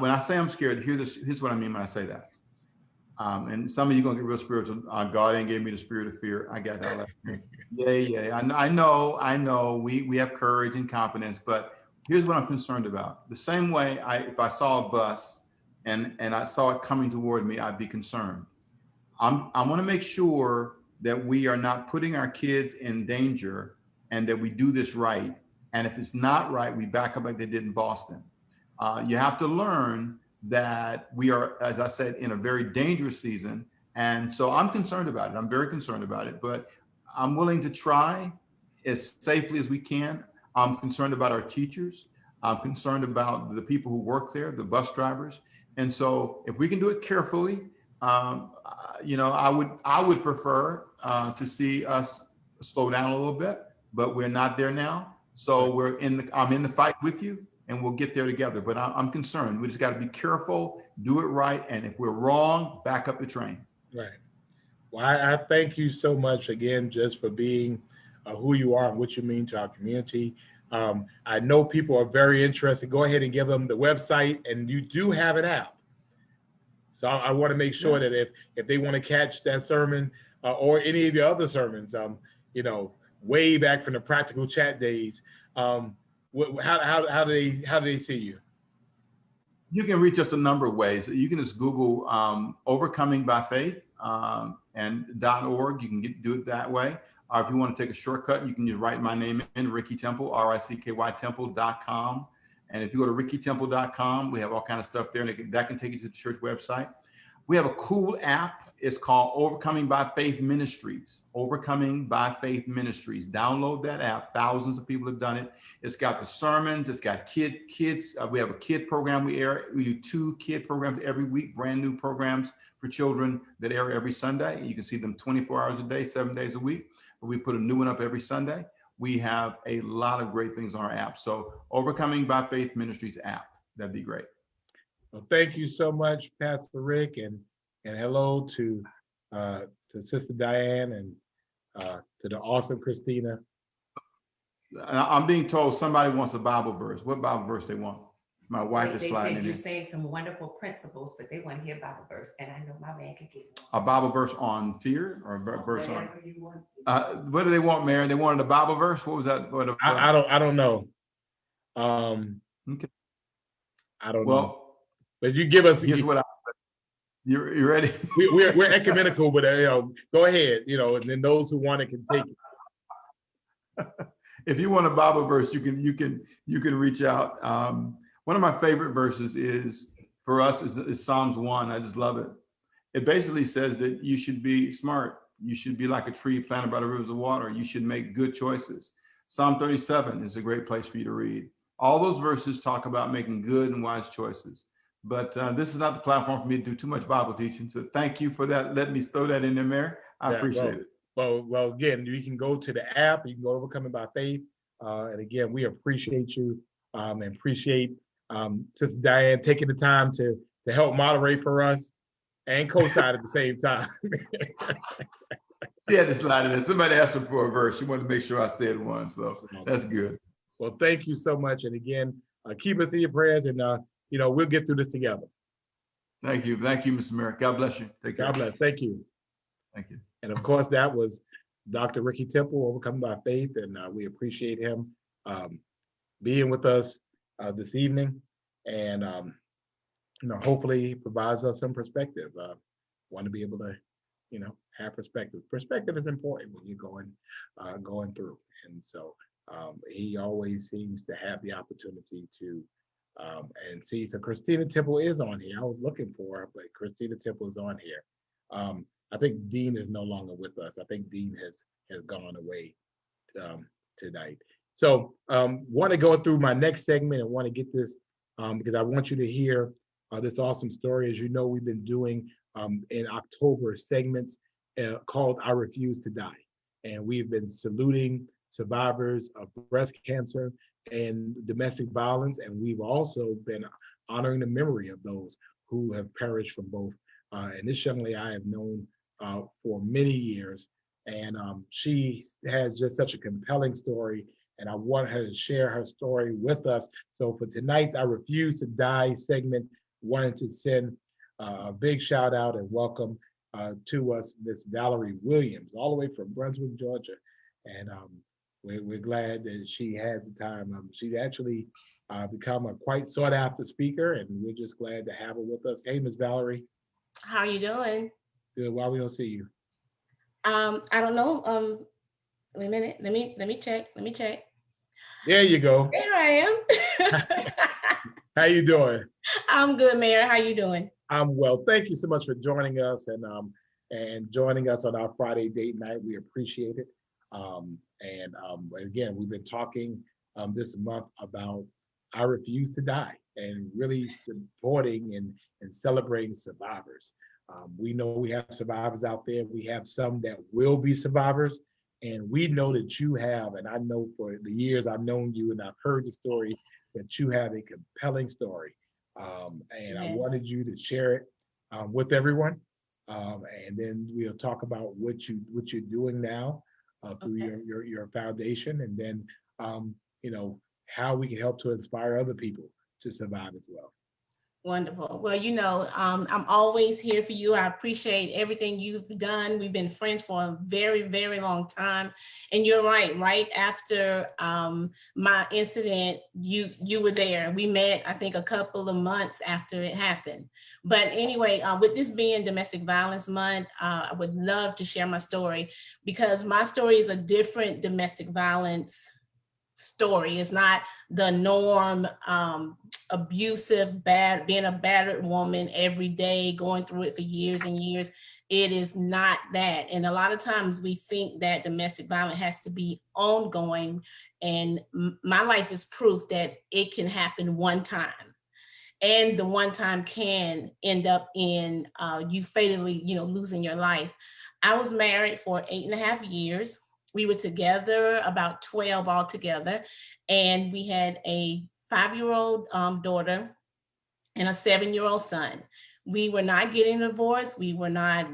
When I say I'm scared, here's what I mean when I say that. And some of you are going to get real spiritual. God ain't gave me the spirit of fear. I got that. Yeah. I know. We have courage and confidence, but here's what I'm concerned about. The same way if I saw a bus and I saw it coming toward me, I'd be concerned. I want to make sure that we are not putting our kids in danger and that we do this right. And if it's not right, we back up like they did in Boston. You have to learn that we are, as I said, in a very dangerous season. And so I'm concerned about it. I'm very concerned about it, but I'm willing to try as safely as we can. I'm concerned about our teachers. I'm concerned about the people who work there, the bus drivers. And so if we can do it carefully, I would prefer to see us slow down a little bit, but we're not there now. So I'm in the fight with you, and we'll get there together. But I'm concerned. We just got to be careful, do it right, and if we're wrong, back up the train. Right. Well, I thank you so much again, just for being who you are and what you mean to our community. I know people are very interested. Go ahead and give them the website, and you do have an app. So I want to make sure that if they want to catch that sermon or any of the other sermons, way back from the Practical Chat days, how do they see you? You can reach us a number of ways. You can just Google Overcoming by Faith and .org. You can do it that way. If you want to take a shortcut, you can just write my name in, Ricky Temple, RICKY Temple.com. And if you go to rickytemple.com, we have all kinds of stuff there, and that can take you to the church website. We have a cool app. It's called Overcoming by Faith Ministries. Overcoming by Faith Ministries. Download that app. Thousands of people have done it. It's got the sermons. It's got kids. We have a kid program we air. We do 2 kid programs every week, brand new programs for children that air every Sunday. You can see them 24 hours a day, 7 days a week. But we put a new one up every Sunday. We have a lot of great things on our app. So Overcoming by Faith Ministries app. That'd be great. Well, thank you so much, Pastor Rick, and hello to Sister Diane and to the awesome Christina. I'm being told somebody wants a Bible verse. What Bible verse they want? My wife is sliding in. You're saying some wonderful principles, but they want to hear a Bible verse, and I know my man can get one. A Bible verse on fear, or a verse on? You want. What do they want, Mary? They wanted a Bible verse. What was that? I don't know. Okay. I don't know. Well, but you give us. Here's what You ready? We're ecumenical, but go ahead, and then those who want it can take it. If you want a Bible verse, you can reach out. One of my favorite verses is for us is Psalms 1. I just love it. It basically says that you should be smart. You should be like a tree planted by the rivers of water. You should make good choices. Psalm 37 is a great place for you to read. All those verses talk about making good and wise choices. But this is not the platform for me to do too much Bible teaching. So thank you for that. Let me throw that in there, Mayor. I appreciate it. Well, again, you can go to the app. You can go to Overcoming by Faith. And again, we appreciate you and appreciate Sister Diane taking the time to help moderate for us and co-sign at the same time. She had to slide it in. Somebody asked her for a verse. She wanted to make sure I said one. So that's good. Well, thank you so much. And again, keep us in your prayers, and we'll get through this together. Thank you. Thank you, Mr. Merrick. God bless you. Take care. God bless. Thank you. Thank you. And of course, that was Dr. Ricky Temple, Overcoming by Faith, and we appreciate him being with us this evening, and hopefully he provides us some perspective. Want to be able to, have perspective. Perspective is important when you're going through, and so he always seems to have the opportunity to. And see, so Christina Temple is on here. I was looking for her, but Christina Temple is on here. I think Dean is no longer with us. I think Dean has gone away tonight. So want to go through my next segment and want to get this because I want you to hear this awesome story. As you know, we've been doing in October segments called I Refuse to Die. And we've been saluting survivors of breast cancer and domestic violence. And we've also been honoring the memory of those who have perished from both. And this young lady I have known for many years. And she has just such a compelling story. And I want her to share her story with us. So for tonight's I Refuse to Die segment, wanted to send a big shout out and welcome to us Miss Valerie Williams, all the way from Brunswick, Georgia. And we're glad that she has the time. She's actually become a quite sought after speaker, and we're just glad to have her with us. Hey, Miss Valerie. How you doing? Good. Why we don't see you? I don't know. Wait a minute. Let me check. There you go. There I am. How you doing? I'm good, Mayor. How you doing? I'm well. Thank you so much for joining us and joining us on our Friday date night. We appreciate it. Again, we've been talking this month about I Refuse to Die and really supporting and celebrating survivors. We know we have survivors out there. We have some that will be survivors. And we know that you have, and I know for the years I've known you and I've heard the story, that you have a compelling story. Yes. I wanted you to share it with everyone. And then we'll talk about what you're doing now through your foundation, and then how we can help to inspire other people to survive as well. Wonderful. Well, I'm always here for you. I appreciate everything you've done. We've been friends for a very, very long time. And you're right. Right after my incident, you were there. We met, I think, a couple of months after it happened. But anyway, with this being Domestic Violence Month, I would love to share my story, because my story is a different domestic violence story. It's not the norm, abusive, being a battered woman every day, going through it for years and years. It is not that. And a lot of times we think that domestic violence has to be ongoing. And my life is proof that it can happen one time. And the one time can end up in you fatally, losing your life. I was married for 8.5 years. We were together about 12 altogether. And we had a 5-year-old daughter and a 7-year-old son. We were not getting a divorce. We were not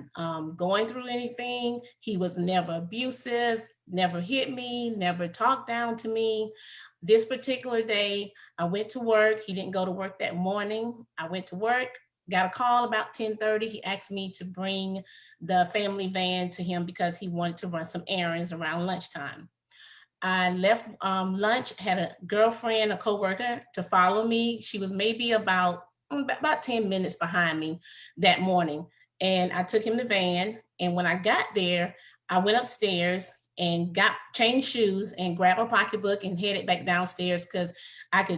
going through anything. He was never abusive, never hit me, never talked down to me. This particular day, I went to work. He didn't go to work that morning. I went to work, got a call about 10:30. He asked me to bring the family van to him because he wanted to run some errands around lunchtime. I left lunch, had a girlfriend, a coworker, to follow me. She was maybe about about 10 minutes behind me that morning. And I took him the van. And when I got there, I went upstairs and got changed shoes and grabbed my pocketbook and headed back downstairs because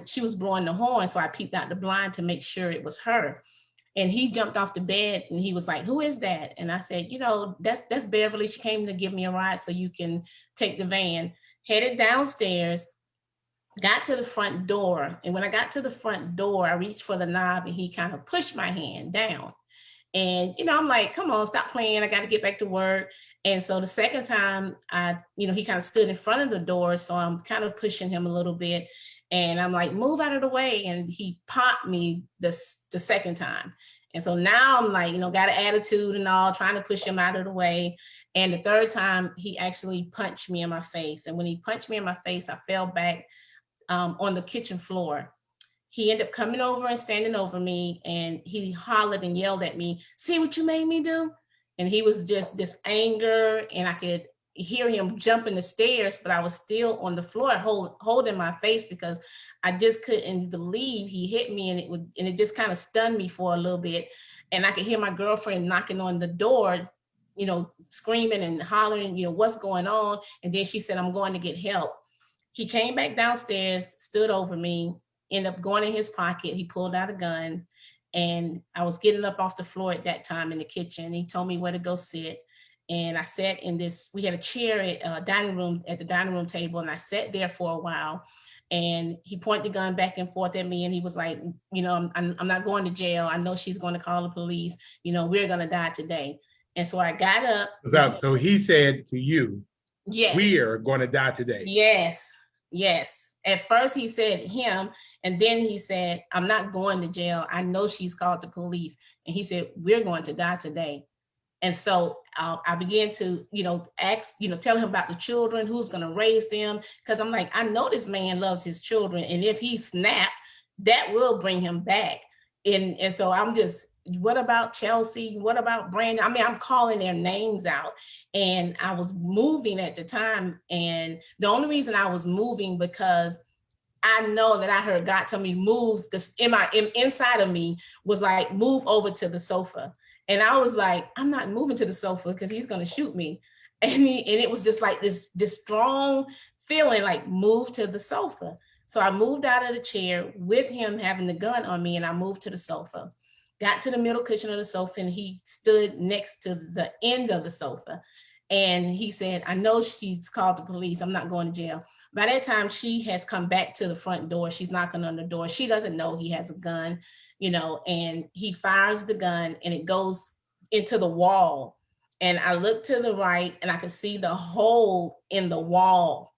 she was blowing the horn. So I peeped out the blind to make sure it was her. And he jumped off the bed and he was like, "Who is that?" And I said, that's Beverly. She came to give me a ride so you can take the van." Headed downstairs, got to the front door. And when I got to the front door, I reached for the knob and he kind of pushed my hand down. And, I'm like, "Come on, stop playing. I got to get back to work." And so the second time he kind of stood in front of the door. So I'm kind of pushing him a little bit. And I'm like, "Move out of the way." And he popped me the second time. And so now I'm like, got an attitude and all, trying to push him out of the way. And the third time he actually punched me in my face. And when he punched me in my face, I fell back on the kitchen floor. He ended up coming over and standing over me, and he hollered and yelled at me, "See what you made me do?" And he was just this anger, and I could hear him jumping the stairs, but I was still on the floor holding my face because I just couldn't believe he hit me, and it just kind of stunned me for a little bit. And I could hear my girlfriend knocking on the door, screaming and hollering, "What's going on?" And then she said, "I'm going to get help." He came back downstairs, stood over me, ended up going in his pocket. He pulled out a gun, and I was getting up off the floor at that time in the kitchen. He told me where to go sit. And I sat in we had a chair at the dining room table, and I sat there for a while. And he pointed the gun back and forth at me, and he was like, I'm not going to jail. I know she's going to call the police. We're going to die today. And so I got up. So he said to you, "Yes, we are going to die today." Yes. At first he said him, and then he said, "I'm not going to jail. I know she's called the police." And he said, "We're going to die today." And so I began to, ask, tell him about the children, who's going to raise them. Because I'm like, I know this man loves his children. And if he snapped, that will bring him back. And so I'm just, what about Chelsea? What about Brandon? I mean, I'm calling their names out. And I was moving at the time. And the only reason I was moving because I know that I heard God tell me move. This inside of me was like, move over to the sofa. And I was like, I'm not moving to the sofa because he's going to shoot me. And it was just like this strong feeling like, move to the sofa. So I moved out of the chair with him having the gun on me, and I moved to the sofa, got to the middle cushion of the sofa, and he stood next to the end of the sofa. And he said, "I know she's called the police. I'm not going to jail." By that time, she has come back to the front door. She's knocking on the door. She doesn't know he has a gun, and he fires the gun and it goes into the wall. And I look to the right and I can see the hole in the wall.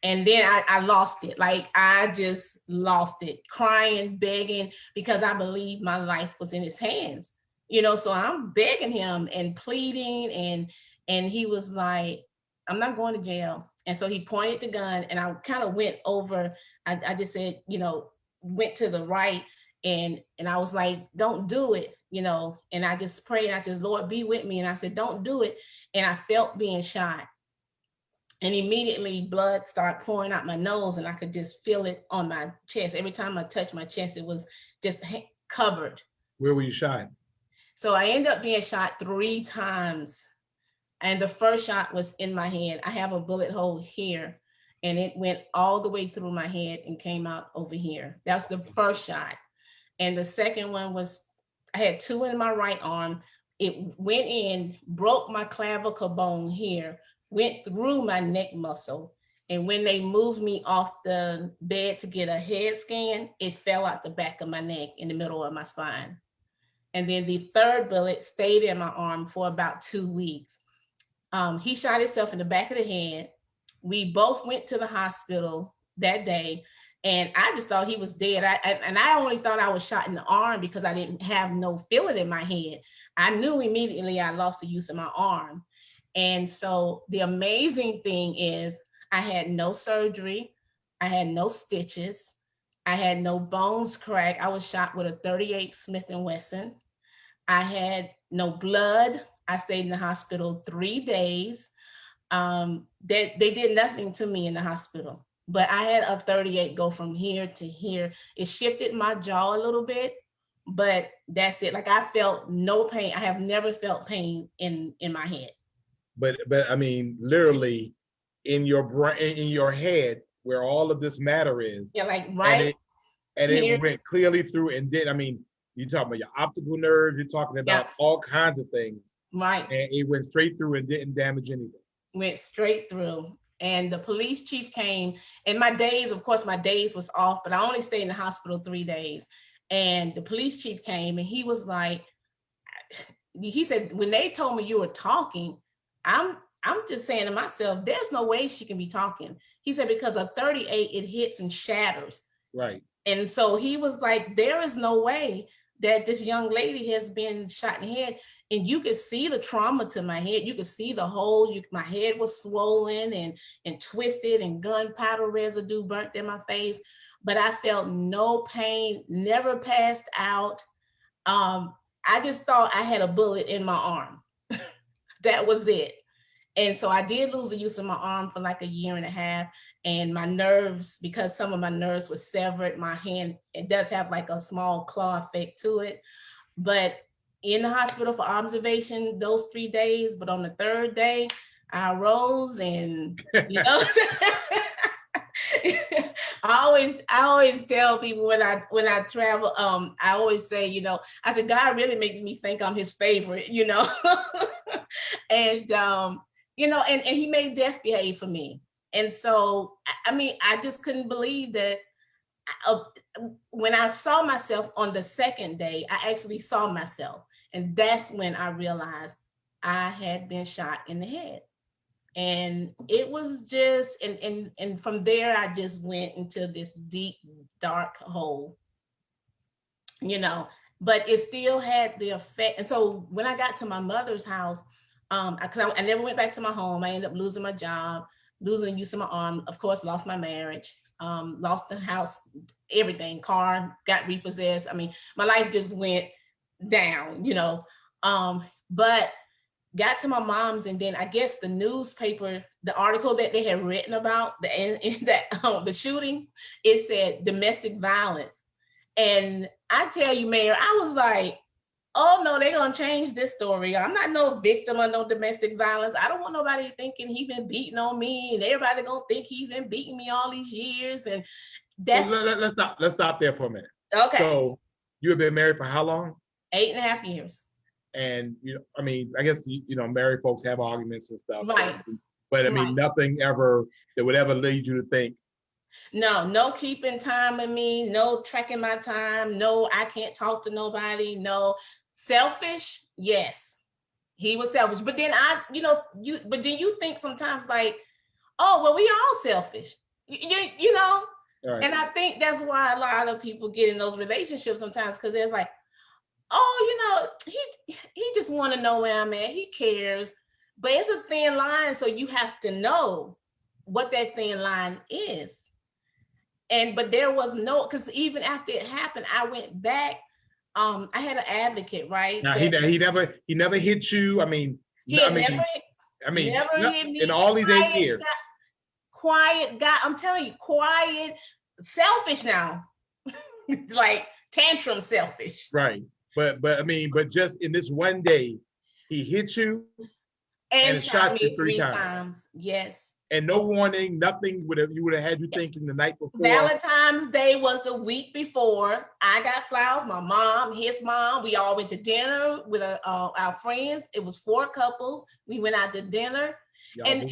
And then I lost it. Like, I just lost it, crying, begging, because I believed my life was in his hands, so I'm begging him and pleading. And he was like, "I'm not going to jail." And so he pointed the gun, and I kind of went over. I just said, went to the right. And I was like, "Don't do it," and I just prayed. I said, "Lord, be with me." And I said, "Don't do it." And I felt being shot. And immediately blood started pouring out my nose, and I could just feel it on my chest. Every time I touched my chest, it was just covered. Where were you shot? So I ended up being shot 3 times. And the first shot was in my head. I have a bullet hole here, and it went all the way through my head and came out over here. That was the first shot. And the second one was, I had 2 in my right arm. It went in, broke my clavicle bone here, went through my neck muscle. And when they moved me off the bed to get a head scan, it fell out the back of my neck in the middle of my spine. And then the third bullet stayed in my arm for about 2 weeks. He shot himself in the back of the head. We both went to the hospital that day, and I just thought he was dead. I only thought I was shot in the arm because I didn't have no feeling in my head. I knew immediately I lost the use of my arm. And so the amazing thing is I had no surgery. I had no stitches. I had no bones cracked. I was shot with a .38 Smith & Wesson. I had no blood. I stayed in the hospital 3 days. They did nothing to me in the hospital, but I had a .38 go from here to here. It shifted my jaw a little bit, but that's it. Like, I felt no pain. I have never felt pain in my head. But I mean, literally in your brain, in your head, where all of this matter is, Yeah, like and right it and here. it went clearly through. And then, I mean, you're talking about your optical nerves. You're talking about Yeah. all kinds of things, Right. and it went straight through and didn't damage anything. Went straight through. And the police chief came, and my days, of course, my days was off, but I only stayed in the hospital 3 days. And the police chief came, and he was like, he said, when they told me you were talking, I'm just saying to myself, there's no way she can be talking. He said, because a 38, it hits and shatters. Right. And so he was like, there is no way that this young lady has been shot in the head. And you could see the trauma to my head. You could see the holes. My head was swollen and twisted, and gunpowder residue burnt in my face. But I felt no pain, never passed out. I just thought I had a bullet in my arm. That was it. And so I did lose the use of my arm for like a year and a half, and my nerves, because some of my nerves were severed, my hand, it does have like a small claw effect to it. But in the hospital for observation those 3 days, but on the 3rd day, I rose and, you know, I always tell people when I travel, I always say, you know, I said, God really made me think I'm his favorite, you know. And you know, and he made death behave for me. And so, I mean, I just couldn't believe that. When I saw myself on the 2nd day, I actually saw myself. And that's when I realized I had been shot in the head. And it was just, and from there, I just went into this deep, dark hole, you know, but it still had the effect. And so when I got to my mother's house, because I never went back to my home. I ended up losing my job, losing use of my arm, of course, lost my marriage, lost the house, everything, car got repossessed. I mean, my life just went down, you know, but got to my mom's, and then I guess the newspaper, the article that they had written about the shooting, it said domestic violence. And I tell you, Mayor, I was like, oh no, they're gonna change this story. I'm not no victim of no domestic violence. I don't want nobody thinking he been beating on me, and everybody gonna think he been beating me all these years. And that's let's stop there for a minute. okay. So you have been married for how long? 8.5 years. And you know, I mean, I guess you know, married folks have arguments and stuff, right? But I mean, right. Nothing ever that would ever lead you to think. No keeping time with me, no tracking my time, no, I can't talk to nobody, no. Selfish, yes, he was selfish. But then but then you think sometimes like, oh, well, we all selfish, you know. Right. And I think that's why a lot of people get in those relationships sometimes, because there's like, oh, you know, he just want to know where I'm at, he cares. But it's a thin line, so you have to know what that thin line is. But there was no, because even after it happened, I went back. I had an advocate, right? Now he never hit you. I mean, never hit me in all these 8 years. Quiet guy, I'm telling you, quiet, selfish now. Like tantrum selfish. Right. But I mean, but just in this one day, he hit you and shot you 3 times. Yes. And no warning, nothing would have had you thinking the night before. Valentine's Day was the week before. I got flowers. My mom, his mom, we all went to dinner with our friends. It was 4 couples. We went out to dinner, and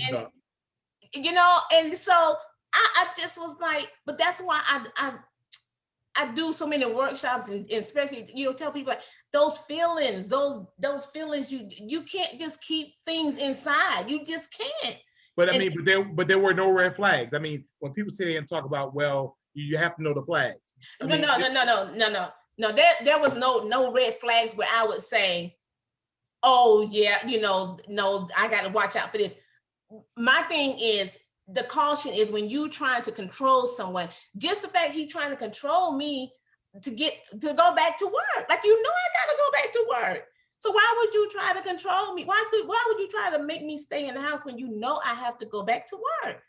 you know, and so I just was like, but that's why I do so many workshops, and especially, you know, tell people like those feelings, you can't just keep things inside. You just can't. But I mean, but there were no red flags. I mean, when people sit here and talk about, well, you have to know the flags. No. There was no red flags where I would say, oh yeah, you know, no, I got to watch out for this. My thing is, the caution is when you trying to control someone. Just the fact he's trying to control me to go back to work, like, you know, I gotta go back to work. So why would you try to control me? Why would you try to make me stay in the house when you know I have to go back to work?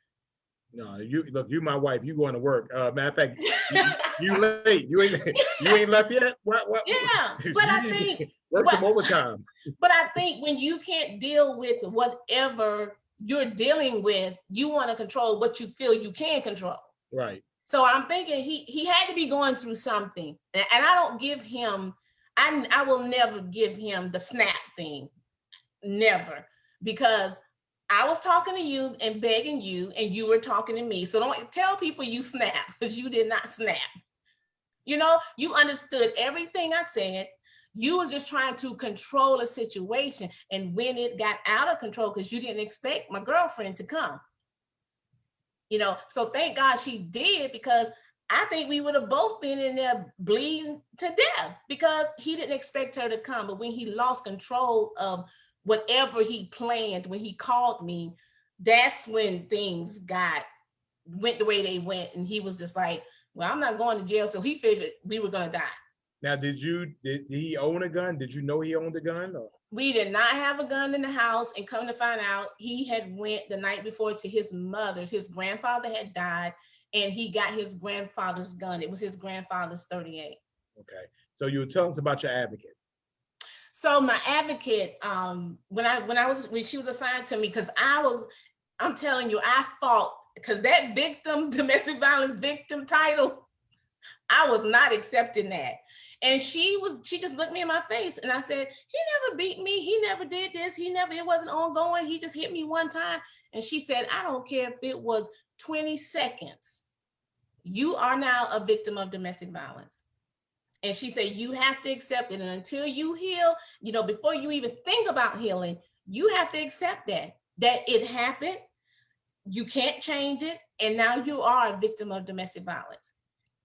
No, you look, you my wife, you going to work. Matter of fact, you late. You ain't left yet? What? Yeah, but I You need to think, work but, some overtime. but I think when you can't deal with whatever you're dealing with, you want to control what you feel you can control. Right. So I'm thinking he had to be going through something, and I don't give him. I will never give him the snap thing, never, because I was talking to you and begging you, and you were talking to me. So don't tell people you snap, because you did not snap. You know, you understood everything I said. You was just trying to control a situation, and when it got out of control, because you didn't expect my girlfriend to come. You know, so thank God she did, because I think we would have both been in there bleeding to death, because he didn't expect her to come. But when he lost control of whatever he planned, when he called me, that's when things went the way they went. And he was just like, well, I'm not going to jail. So he figured we were going to die. Now, did he own a gun? Did you know he owned a gun? Or? We did not have a gun in the house, and come to find out, he had went the night before to his mother's. His grandfather had died, and he got his grandfather's gun. It was his grandfather's 38. Okay. So you were telling us about your advocate. So my advocate, when she was assigned to me, because I'm telling you, I fought, because that domestic violence victim title, I was not accepting that. And she just looked me in my face, and I said, he never beat me. He never did this. It wasn't ongoing. He just hit me one time. And she said, I don't care if it was 20 seconds. You are now a victim of domestic violence. And she said, you have to accept it. And until you heal, before you even think about healing, you have to accept that it happened. You can't change it. And now you are a victim of domestic violence.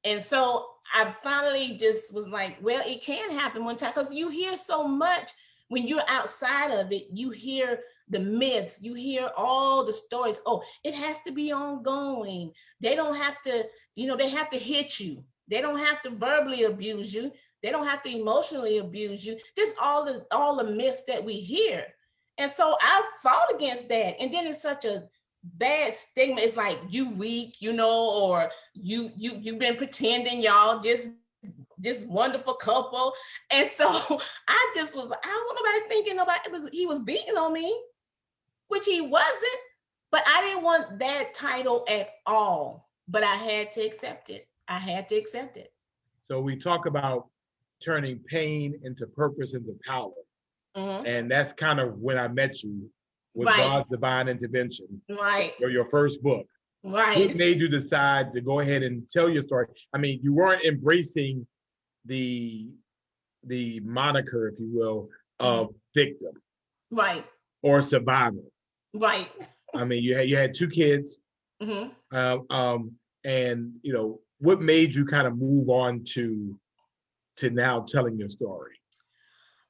And so I finally just was like, well, it can happen one time, because you hear so much when you're outside of it. You hear the myths, you hear all the stories. Oh, it has to be ongoing. They don't have to, they have to hit you. They don't have to verbally abuse you. They don't have to emotionally abuse you. Just all the myths that we hear. And so I fought against that. And then it's such a bad stigma. It's like, you weak, or you've been pretending, y'all just this wonderful couple. And so I just was like, I don't want nobody thinking he was beating on me, which he wasn't. But I didn't want that title at all. But I had to accept it. So we talk about turning pain into purpose, into power. Mm-hmm. And that's kind of when I met you, with Right. God's Divine Intervention. Right. For your first book. Right. What made you decide to go ahead and tell your story? I mean, you weren't embracing the moniker, if you will, of victim. Right. Or survivor. Right. I mean, you had 2 kids. Mm-hmm. And what made you kind of move on to now telling your story?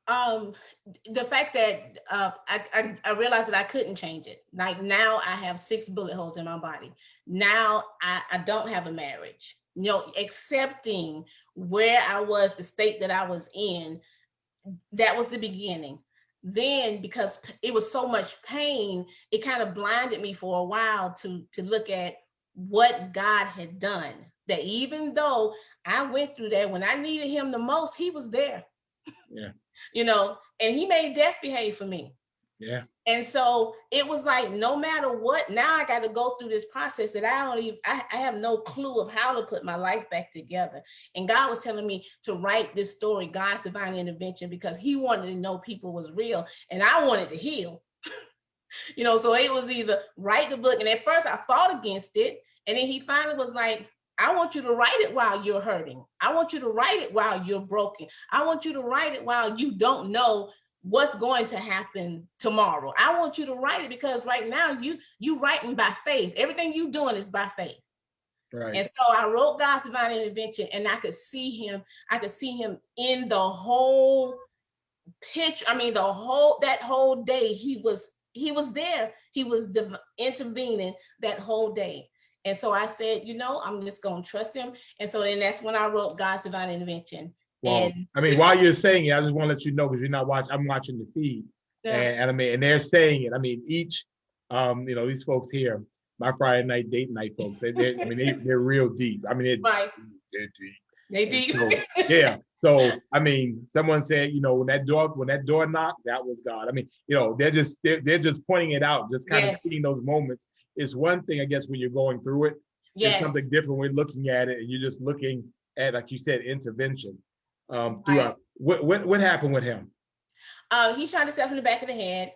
The fact that I realized that I couldn't change it. Like, now I have 6 bullet holes in my body. Now I don't have a marriage. Accepting where I was, the state that I was in, that was the beginning. Then, because it was so much pain, it kind of blinded me for a while to look at what God had done. That even though I went through that, when I needed him the most, he was there. Yeah. And he made death behave for me. Yeah. And so it was like, no matter what, now I got to go through this process that I have no clue of how to put my life back together. And God was telling me to write this story, God's Divine Intervention, because he wanted to know people was real, and I wanted to heal. So it was either write the book. And at first I fought against it. And then he finally was like, I want you to write it while you're hurting. I want you to write it while you're broken. I want you to write it while you don't know what's going to happen tomorrow. I want you to write it because right now you writing by faith. Everything you doing is by faith. Right. And so I wrote God's Divine Intervention, and I could see him in the whole picture. I mean, that whole day he was there. He was intervening that whole day. And so I said, I'm just going to trust him. And so then that's when I wrote God's Divine Intervention. Well, I mean, while you're saying it, I just want to let you know, because you're not watching, I'm watching the feed. Yeah. And I mean, and they're saying it. I mean, each, these folks here, my Friday night date night folks. I mean, they're real deep. I mean, Right. they're deep. They And deep. so, yeah. So I mean, someone said, you know, when that door knocked, that was God. I mean, you know, they're just pointing it out, just kind of Yes. seeing those moments. It's one thing, I guess, when you're going through it. It's Yes. something different when looking at it, and you're just looking at, like you said, intervention. Right. Throughout. What happened with him? He shot himself in the back of the head.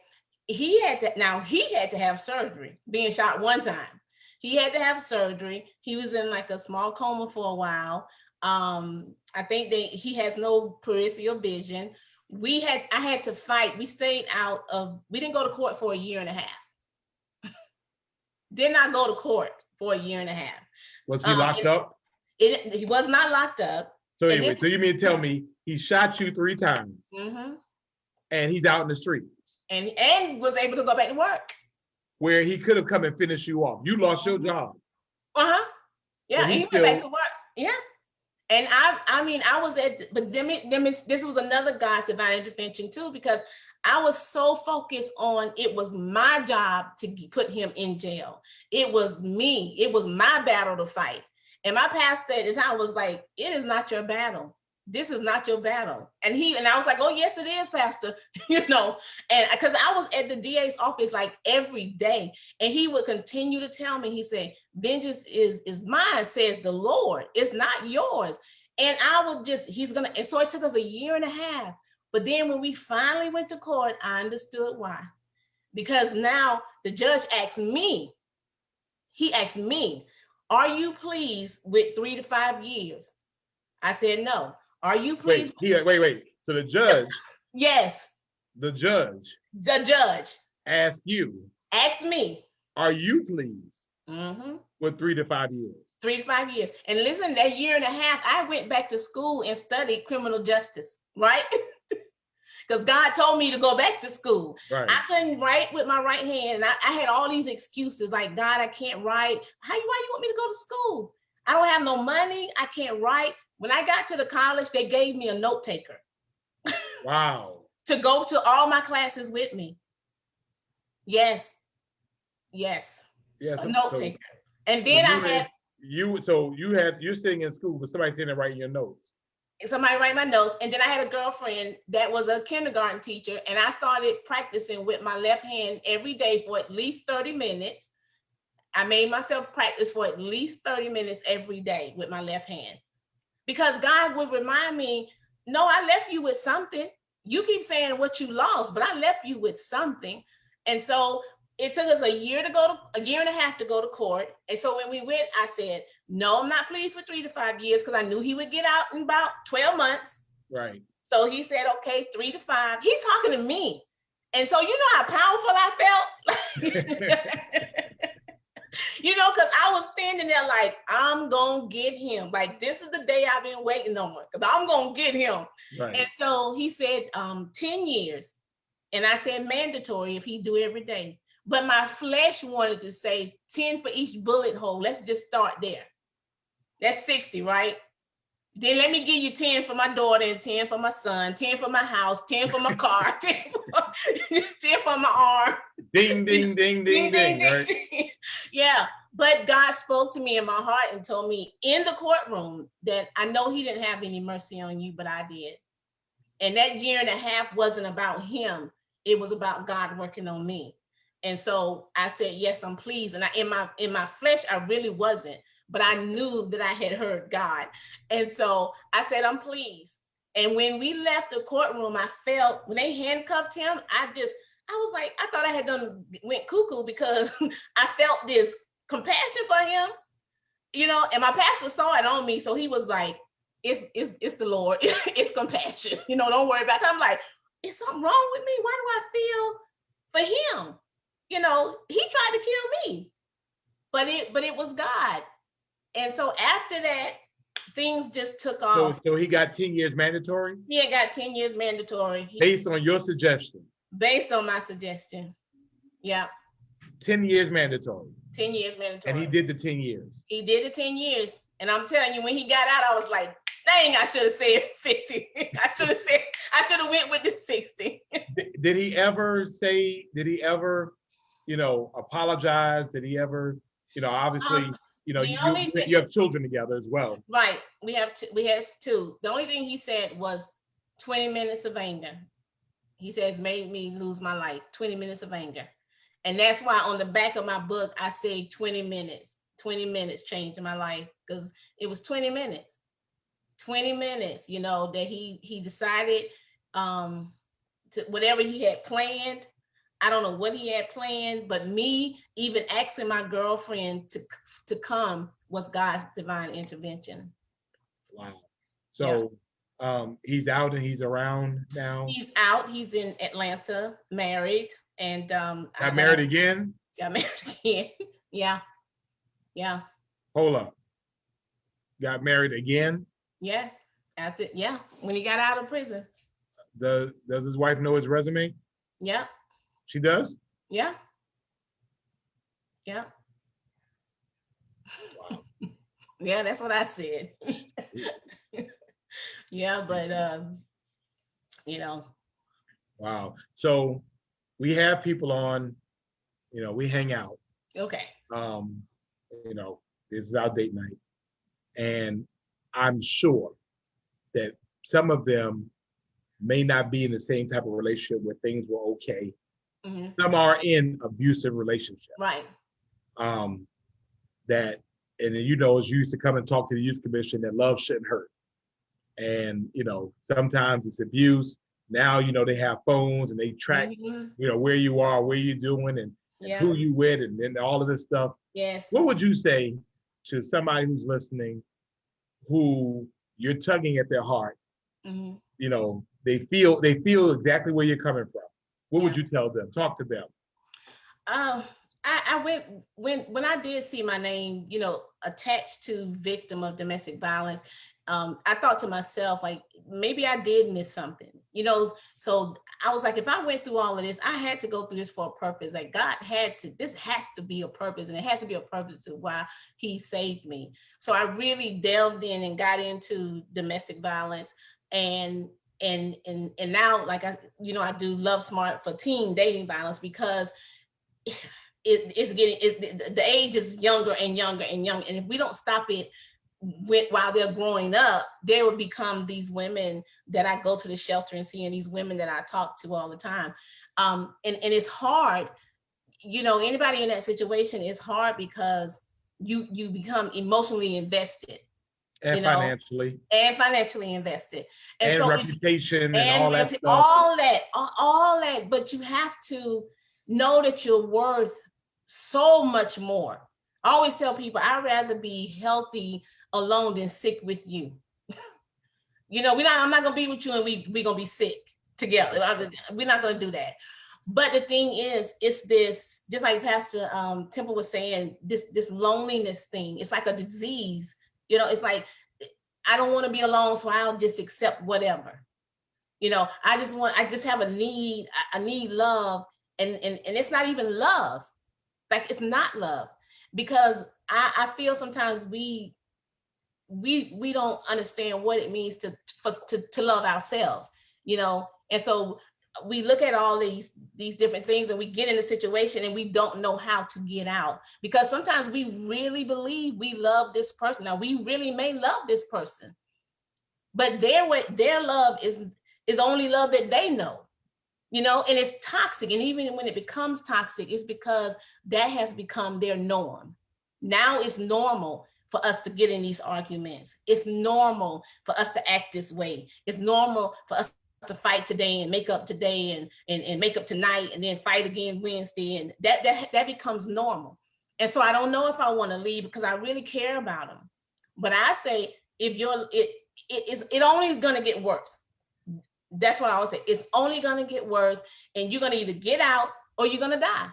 He had to have surgery, being shot one time. He had to have surgery. He was in like a small coma for a while. I think he has no peripheral vision. I had to fight. We didn't go to court for a year and a half. Did not go to court for a year and a half. Was he locked up? He was not locked up. So anyway, so you mean to tell me he shot you 3 times Mm-hmm. and he's out in the street And was able to go back to work. where he could have come and finished you off. You lost your job. Uh-huh. Yeah, But and he he went back still- to work. Yeah. And I was but this was another God's divine intervention too, because I was so focused on it was my job to put him in jail. It was me. It was my battle to fight. And my pastor at the time was like, it is not your battle. This is not your battle. And I was like, oh, yes, it is, Pastor. You know, and because I was at the DA's office like every day, and he would continue to tell me, he said, vengeance is mine, says the Lord. It's not yours. And I would and so it took us a year and a half. But then when we finally went to court, I understood why. Because now the judge asked me, are you pleased with 3 to 5 years? I said, no. Are you pleased? Wait. So the judge, Yes. the judge Asked me. are you pleased Mm-hmm. with 3 to 5 years? 3 to 5 years. And listen, that year and a half, I went back to school and studied criminal justice, right? Because God told me to go back to school. Right. I couldn't write with my right hand. And I had all these excuses like, God, I can't write. Why you want me to go to school? I don't have no money. I can't write. When I got to the college, they gave me a note taker Wow. to go to all my classes with me. Yes. Yes. A note taker. And then you're sitting in school, but somebody sitting there writing your notes. Somebody write my notes. And then I had a girlfriend that was a kindergarten teacher, and I started practicing with my left hand every day for at least 30 minutes. I made myself practice for at least 30 minutes every day with my left hand, because God would remind me, no, I left you with something. You keep saying what you lost, but I left you with something. And so it took us a year and a half to go to court. And so when we went, I said, no, I'm not pleased with 3 to 5 years, because I knew he would get out in about 12 months. Right. So he said, okay, 3 to 5. He's talking to me. And so you know how powerful I felt? You know, because I was standing there like, I'm going to get him. Like, this is the day I've been waiting on, because I'm going to get him. Right. And so he said 10 years. And I said mandatory if he do every day. But my flesh wanted to say 10 for each bullet hole. Let's just start there. That's 60, right? Then let me give you 10 for my daughter and 10 for my son, 10 for my house, 10 for my car, 10 for my arm. Ding, ding, ding, ding, ding. Right? Yeah, but God spoke to me in my heart and told me in the courtroom that I know he didn't have any mercy on you, but I did. And that year and a half wasn't about him. It was about God working on me. And so I said, yes, I'm pleased. And in my flesh, I really wasn't, but I knew that I had heard God. And so I said, I'm pleased. And when we left the courtroom, I felt, when they handcuffed him, I was like, I thought I had went cuckoo, because I felt this compassion for him, you know, and my pastor saw it on me. So he was like, it's the Lord, it's compassion, you know, don't worry about it. I'm like, is something wrong with me? Why do I feel for him? You know, he tried to kill me, but it was God. And so after that, things just took off. So he got 10 years mandatory? He had got 10 years mandatory. Based on your suggestion? Based on my suggestion. Yeah. 10 years mandatory. 10 years mandatory. And he did the 10 years. He did the 10 years. And I'm telling you, when he got out, I was like, dang, I should have said 50. I should have went with the 60. Did he ever, you know, apologize? Did he ever Obviously, the only thing- you have children together as well. Right. We have two. The only thing he said was 20 minutes of anger. He says made me lose my life. 20 minutes of anger. And that's why on the back of my book, I say 20 minutes. 20 minutes changed my life, because it was 20 minutes. 20 minutes, that he decided to whatever he had planned. I don't know what he had planned, but me even asking my girlfriend to come was God's divine intervention. Wow. So he's out and he's around now. He's out. He's in Atlanta, married, and Got married again? Got married again. Yeah. Yeah. Hold up. Got married again? Yes. When he got out of prison. Does his wife know his resume? Yeah. She does? Yeah. Yeah. Wow. Yeah, that's what I said. Yeah, but Wow. So we have people on, we hang out. Okay. This is our date night. And I'm sure that some of them may not be in the same type of relationship where things were okay. Mm-hmm. Some are in abusive relationships. Right. As you used to come and talk to the youth commission that love shouldn't hurt. And, sometimes it's abuse. Now, they have phones and they track, Mm-hmm. Where you are, where you're doing and who you with and all of this stuff. Yes. What would you say to somebody who's listening, who you're tugging at their heart? Mm-hmm. They feel exactly where you're coming from. What would you tell them? Talk to them. I went when I did see my name, attached to victim of domestic violence. I thought to myself, like, maybe I did miss something, so I was like, if I went through all of this, I had to go through this for a purpose. Like this has to be a purpose, and it has to be a purpose to why he saved me. So I really delved in and got into domestic violence, and now, like I do Love Smart for teen dating violence, because the age is younger and younger and younger, and if we don't stop it while they're growing up, they will become these women that I go to the shelter and see, and these women that I talk to all the time. And it's hard, anybody in that situation is hard, because you become emotionally invested. And financially. And financially invested. And so reputation and all that stuff. All that, but you have to know that you're worth so much more. I always tell people, I'd rather be healthy alone than sick with you. I'm not gonna be with you and we're gonna be sick together. We're not gonna do that. But the thing is, it's this, just like Pastor Temple was saying, this loneliness thing. It's like a disease. It's like, I don't want to be alone, so I'll just accept whatever. I just have a need. I need love, and it's not even love. Like, it's not love, because I feel sometimes we don't understand what it means to love ourselves, and so we look at all these different things, and we get in a situation and we don't know how to get out, because sometimes we really believe we love this person. Now, we really may love this person, but their love is only love that they know, and it's toxic. And even when it becomes toxic, it's because that has become their norm. Now it's normal for us to get in these arguments. It's normal for us to act this way. It's normal for us to fight today and make up today and make up tonight and then fight again Wednesday. And that becomes normal. And so I don't know if I want to leave, because I really care about them. But I say, it only is going to get worse. That's what I always say. It's only going to get worse, and you're going to either get out or you're going to die.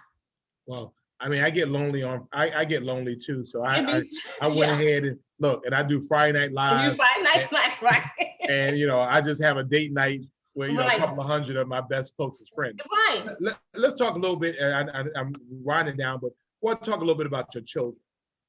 Well, I get lonely I get lonely too. So I went ahead and look, and I do Friday Night Live. You Friday night, right? And I just have a date night where Right. a couple of hundred of my best closest friends. Right. Let's talk a little bit, and I'm winding down, but we'll talk a little bit about your children.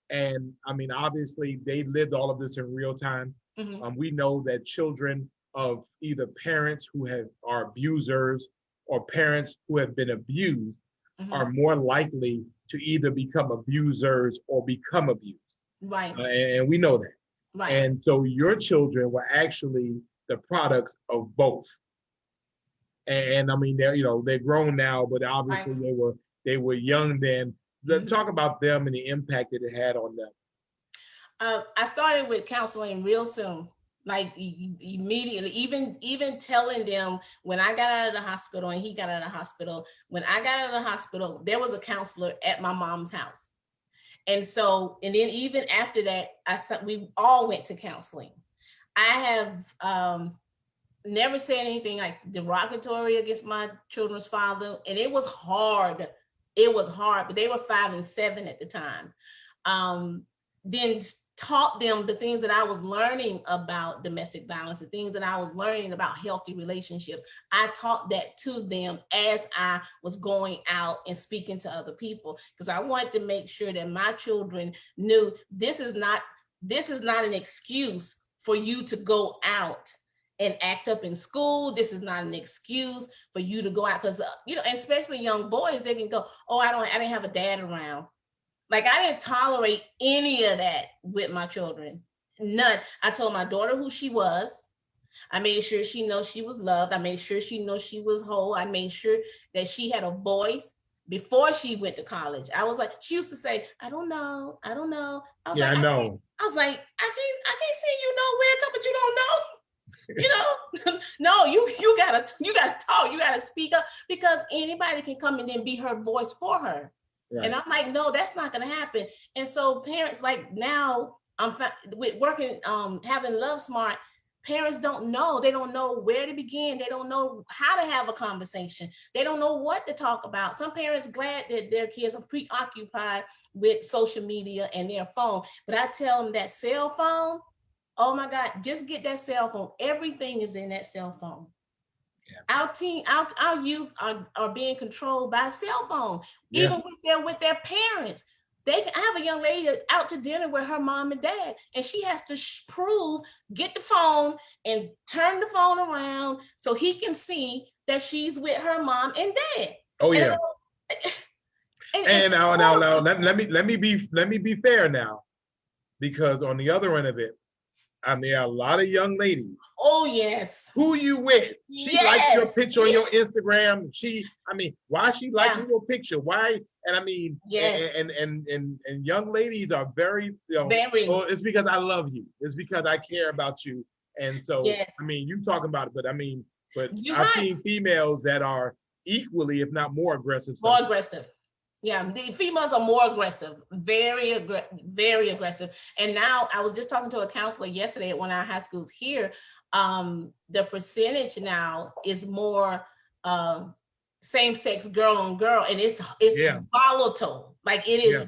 And obviously they lived all of this in real time. Mm-hmm. We know that children of either parents who are abusers or parents who have been abused Mm-hmm. are more likely to either become abusers or become abused. Right, And we know that. right. And so your children were actually the products of both. And I mean, they're grown now, but obviously they were young then. Let's talk about them and the impact that it had on them. I started with counseling real soon, like immediately, even telling them when I got out of the hospital and he got out of the hospital, when I got out of the hospital, there was a counselor at my mom's house. And so, and then even after that, we all went to counseling. I have never said anything like derogatory against my children's father. And it was hard. It was hard, but they were 5 and 7 at the time. Then taught them the things that I was learning about domestic violence, the things that I was learning about healthy relationships. I taught that to them as I was going out and speaking to other people, because I wanted to make sure that my children knew this is not an excuse for you to go out and act up in school. This is not an excuse for you to go out, because especially young boys, they can go, oh, I didn't have a dad around. Like, I didn't tolerate any of that with my children. None. I told my daughter who she was. I made sure she knows she was loved. I made sure she knows she was whole. I made sure that she had a voice before she went to college. I was like, she used to say, I don't know. I was Yeah, like, I know. I was like, I can't see you nowhere, but you don't know. No, you gotta talk. You gotta speak up, because anybody can come in and be her voice for her. Right. And I'm like, no, that's not going to happen. And so parents, like now, with working, having Love Smart, parents don't know. They don't know where to begin. They don't know how to have a conversation. They don't know what to talk about. Some parents glad that their kids are preoccupied with social media and their phone. But I tell them that cell phone, oh my God, just get that cell phone. Everything is in that cell phone. Yeah. Our youth are being controlled by a cell phone, even with their parents. I have a young lady that's out to dinner with her mom and dad, and she has to get the phone and turn the phone around so he can see that she's with her mom and dad. Oh yeah. And now, let me be fair now, because on the other end of it, I mean, a lot of young ladies. Oh yes. Who you with? She likes your picture on your Instagram. Why she liking your picture? Why? And I mean, and young ladies are very, very. Oh, it's because I love you. It's because I care about you. And so, I mean, you talking about it, but I've seen females that are equally, if not more aggressive. More aggressive. Yeah, the females are more aggressive, very aggressive. And now I was just talking to a counselor yesterday at one of our high schools here. The percentage now is more same-sex girl on girl, and it's volatile. Like it is.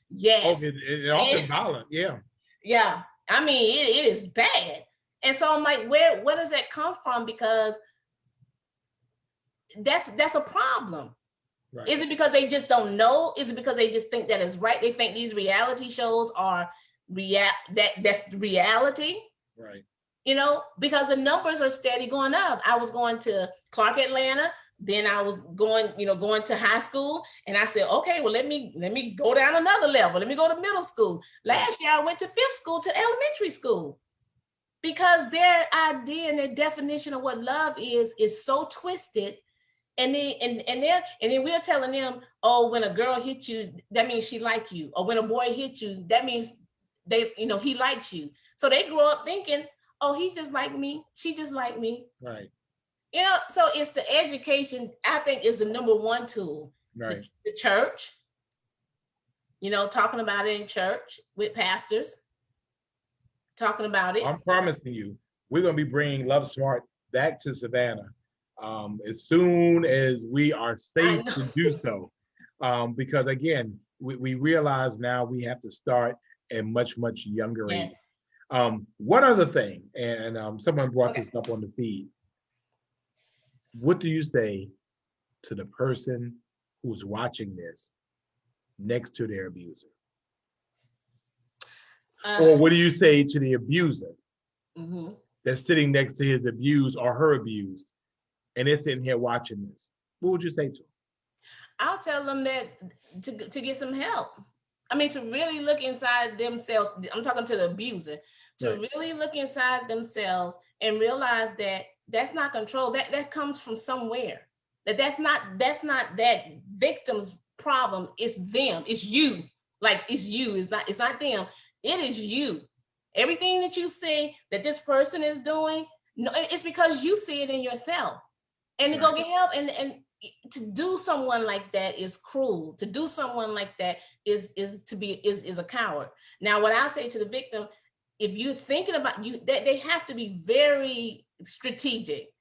Yes. It often violent. Yeah. Yeah. I mean, it is bad. And so I'm like, where does that come from? Because that's a problem. Right. Is it because they just don't know? Is it because they just think that is right? They think these reality shows are that's reality. Right. Because the numbers are steady going up. I was going to Clark Atlanta, then I was going to high school, and I said, okay, well, let me go down another level. Let me go to middle school. Last year I went to 5th school to elementary school, because their idea and their definition of what love is so twisted. And then we're telling them, oh, when a girl hits you, that means she likes you. Or when a boy hits you, that means he likes you. So they grow up thinking, oh, he just like me. She just like me. Right. So it's the education, I think, is the number one tool. Right. The church, talking about it in church with pastors, talking about it. I'm promising you, we're going to be bringing Love Smart back to Savannah. As soon as we are safe to do so, because again, we realize now we have to start at much younger age. One other thing, and someone brought this up on the feed. What do you say to the person who's watching this next to their abuser? Or what do you say to the abuser that's sitting next to his abused or her abused? And they're sitting here watching this? What would you say to them? I'll tell them that to get some help. I mean, to really look inside themselves. I'm talking to the abuser, to Right. really look inside themselves and realize that that's not control. That comes from somewhere. That's not that victim's problem. It's them. It's you. Like it's you. It's not them. It is you. Everything that you see that this person is doing, no, it's because you see it in yourself. And to go Right. get help and to do someone like that is cruel. To do someone like that is a coward. Now, what I say to the victim, if you're thinking about you, that they have to be very strategic.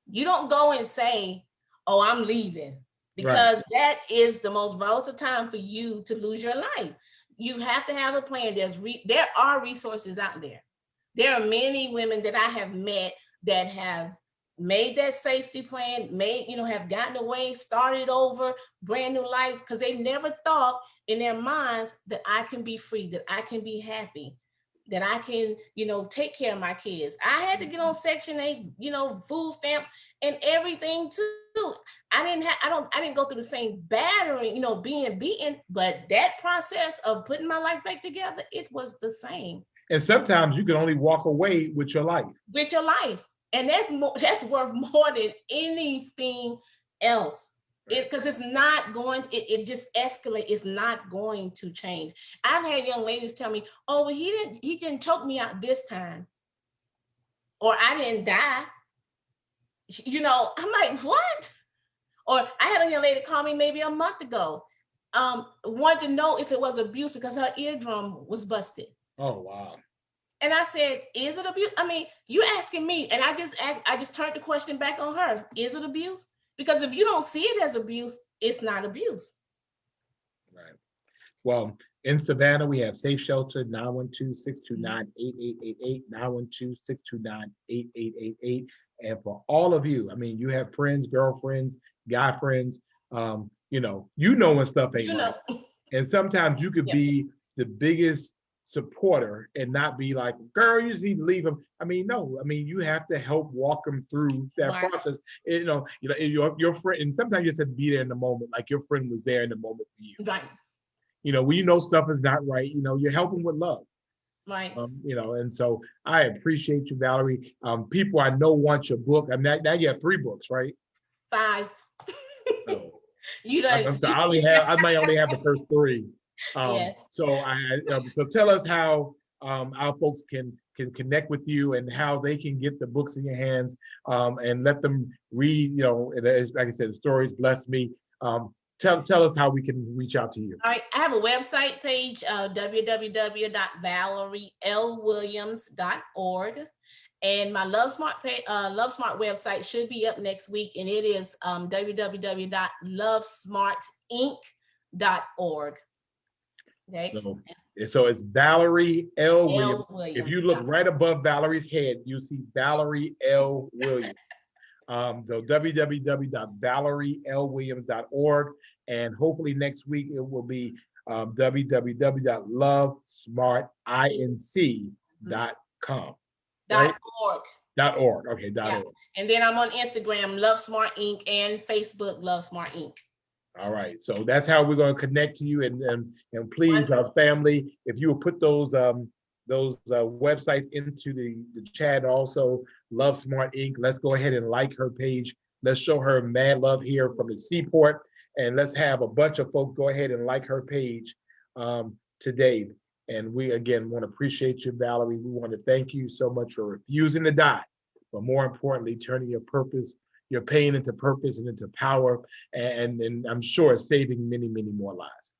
You don't go and say, "Oh, I'm leaving," because that is the most volatile time for you to lose your life. You have to have a plan. There are resources out there. There are many women that I have met that have made that safety plan, have gotten away, started over, brand new life, because they never thought in their minds that I can be free, that I can be happy, that I can, take care of my kids. I had to get on Section 8, food stamps and everything too. I didn't go through the same battering, being beaten, but that process of putting my life back together, it was the same. And sometimes you can only walk away with your life. With your life. And that's worth more than anything else. Because it's not going to, it just escalate. It's not going to change. I've had young ladies tell me, "Oh, well, he didn't choke me out this time. Or I didn't die." I'm like, what? Or I had a young lady call me maybe a month ago, wanted to know if it was abuse because her eardrum was busted. Oh, wow. And I said, "Is it abuse?" I mean, you asking me, and I just turned the question back on her. Is it abuse? Because if you don't see it as abuse, it's not abuse. Right. Well, in Savannah, we have Safe Shelter, 912-629-8888, 912-629-8888. And for all of you, I mean, you have friends, girlfriends, guy friends, you know when stuff ain't right. And sometimes you could be the biggest supporter and not be like, "Girl, you just need to leave him." I mean, no. I mean, you have to help walk them through that process. Your friend, and sometimes you just have to be there in the moment, like your friend was there in the moment for you. Right. When stuff is not right, you're helping with love. Right. And so I appreciate you, Valerie. People I know want your book. I mean, now you have 3 books, right? 5. Oh. You done. I'm sorry. I might only have the first 3. Yes. So so tell us how our folks can connect with you and how they can get the books in your hands, and let them read. Like I said, the stories bless me. Tell us how we can reach out to you. All right, I have a website page, www.valerielwilliams.org. And my Love Smart website should be up next week, and it is www.lovesmartinc.org. Okay. So it's Valerie L. Williams. If you look right above Valerie's head, you see Valerie L. Williams. So www.valerielwilliams.org, and hopefully next week it will be www.lovesmartinc.com. Right? .org. .org. Okay. .org. And then I'm on Instagram, Love Smart Inc., and Facebook, Love Smart Inc. All right. So that's how we're going to connect to you, and please, our family, if you will put those websites into the chat also, Love Smart Inc. Let's go ahead and like her page. Let's show her mad love here from the Seaport, and let's have a bunch of folks go ahead and like her page today. And we, again, want to appreciate you, Valerie. We want to thank you so much for refusing to die, but more importantly, turning your pain into purpose and into power, and I'm sure saving many, many more lives.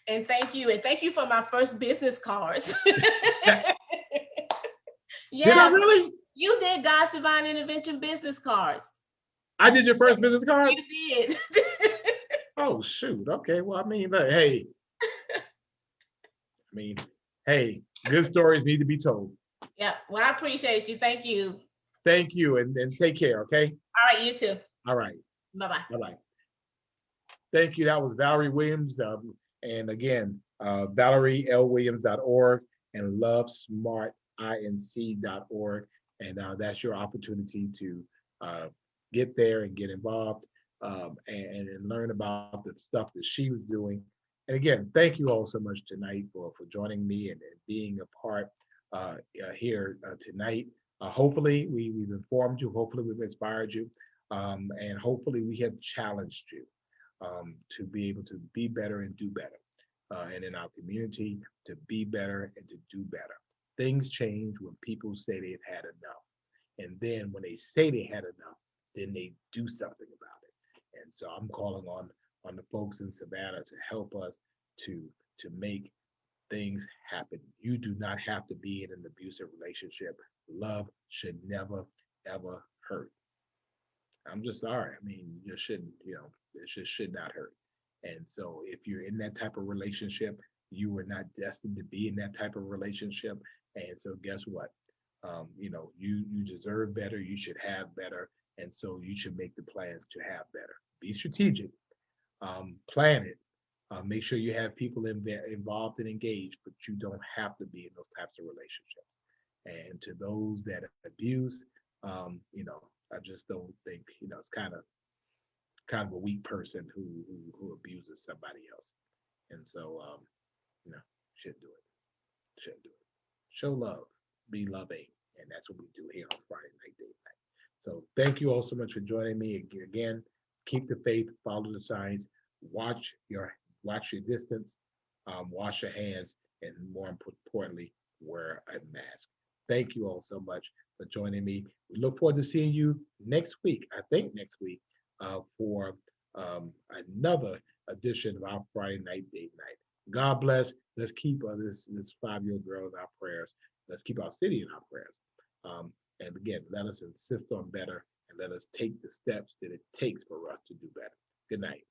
And thank you for my first business cards. Yeah. Did I really? You did God's Divine Intervention business cards. I did your first business cards? You did. Oh, shoot. Okay. Well, I mean, hey. Hey, good stories need to be told. Yeah. Well, I appreciate you. Thank you. Thank you, and take care, okay? All right, you too. All right. Bye-bye. Bye-bye. Thank you. That was Valerie Williams. And again, ValerieLWilliams.org and LoveSmartInc.org. And that's your opportunity to get there and get involved. and learn about the stuff that she was doing. And again, thank you all so much tonight for joining me and being a part here tonight. Hopefully, we've informed you. Hopefully, we've inspired you. And hopefully, we have challenged you to be able to be better and do better. And in our community, to be better and to do better. Things change when people say they've had enough. And then when they say they had enough, then they do something about it. And so I'm calling on the folks in Savannah to help us to make things happen. You do not have to be in an abusive relationship. Love should never, ever hurt. I'm just sorry. I mean, you shouldn't, it just should not hurt. And so if you're in that type of relationship, you were not destined to be in that type of relationship. And so guess what? You deserve better. You should have better. And so you should make the plans to have better. Be strategic, plan it. Make sure you have people involved and engaged, but you don't have to be in those types of relationships. And to those that abuse, I just don't think, it's kind of a weak person who abuses somebody else. And so, shouldn't do it. Shouldn't do it. Show love, be loving, and that's what we do here on Friday Night Date Night. So thank you all so much for joining me again. Keep the faith, follow the signs, watch your distance, wash your hands, and more importantly, wear a mask. Thank you all so much for joining me. We look forward to seeing you next week. I think next week for another edition of our Friday Night Date Night. God bless. Let's keep this 5-year-old girl in our prayers. Let's keep our city in our prayers. And again, let us insist on better and let us take the steps that it takes for us to do better. Good night.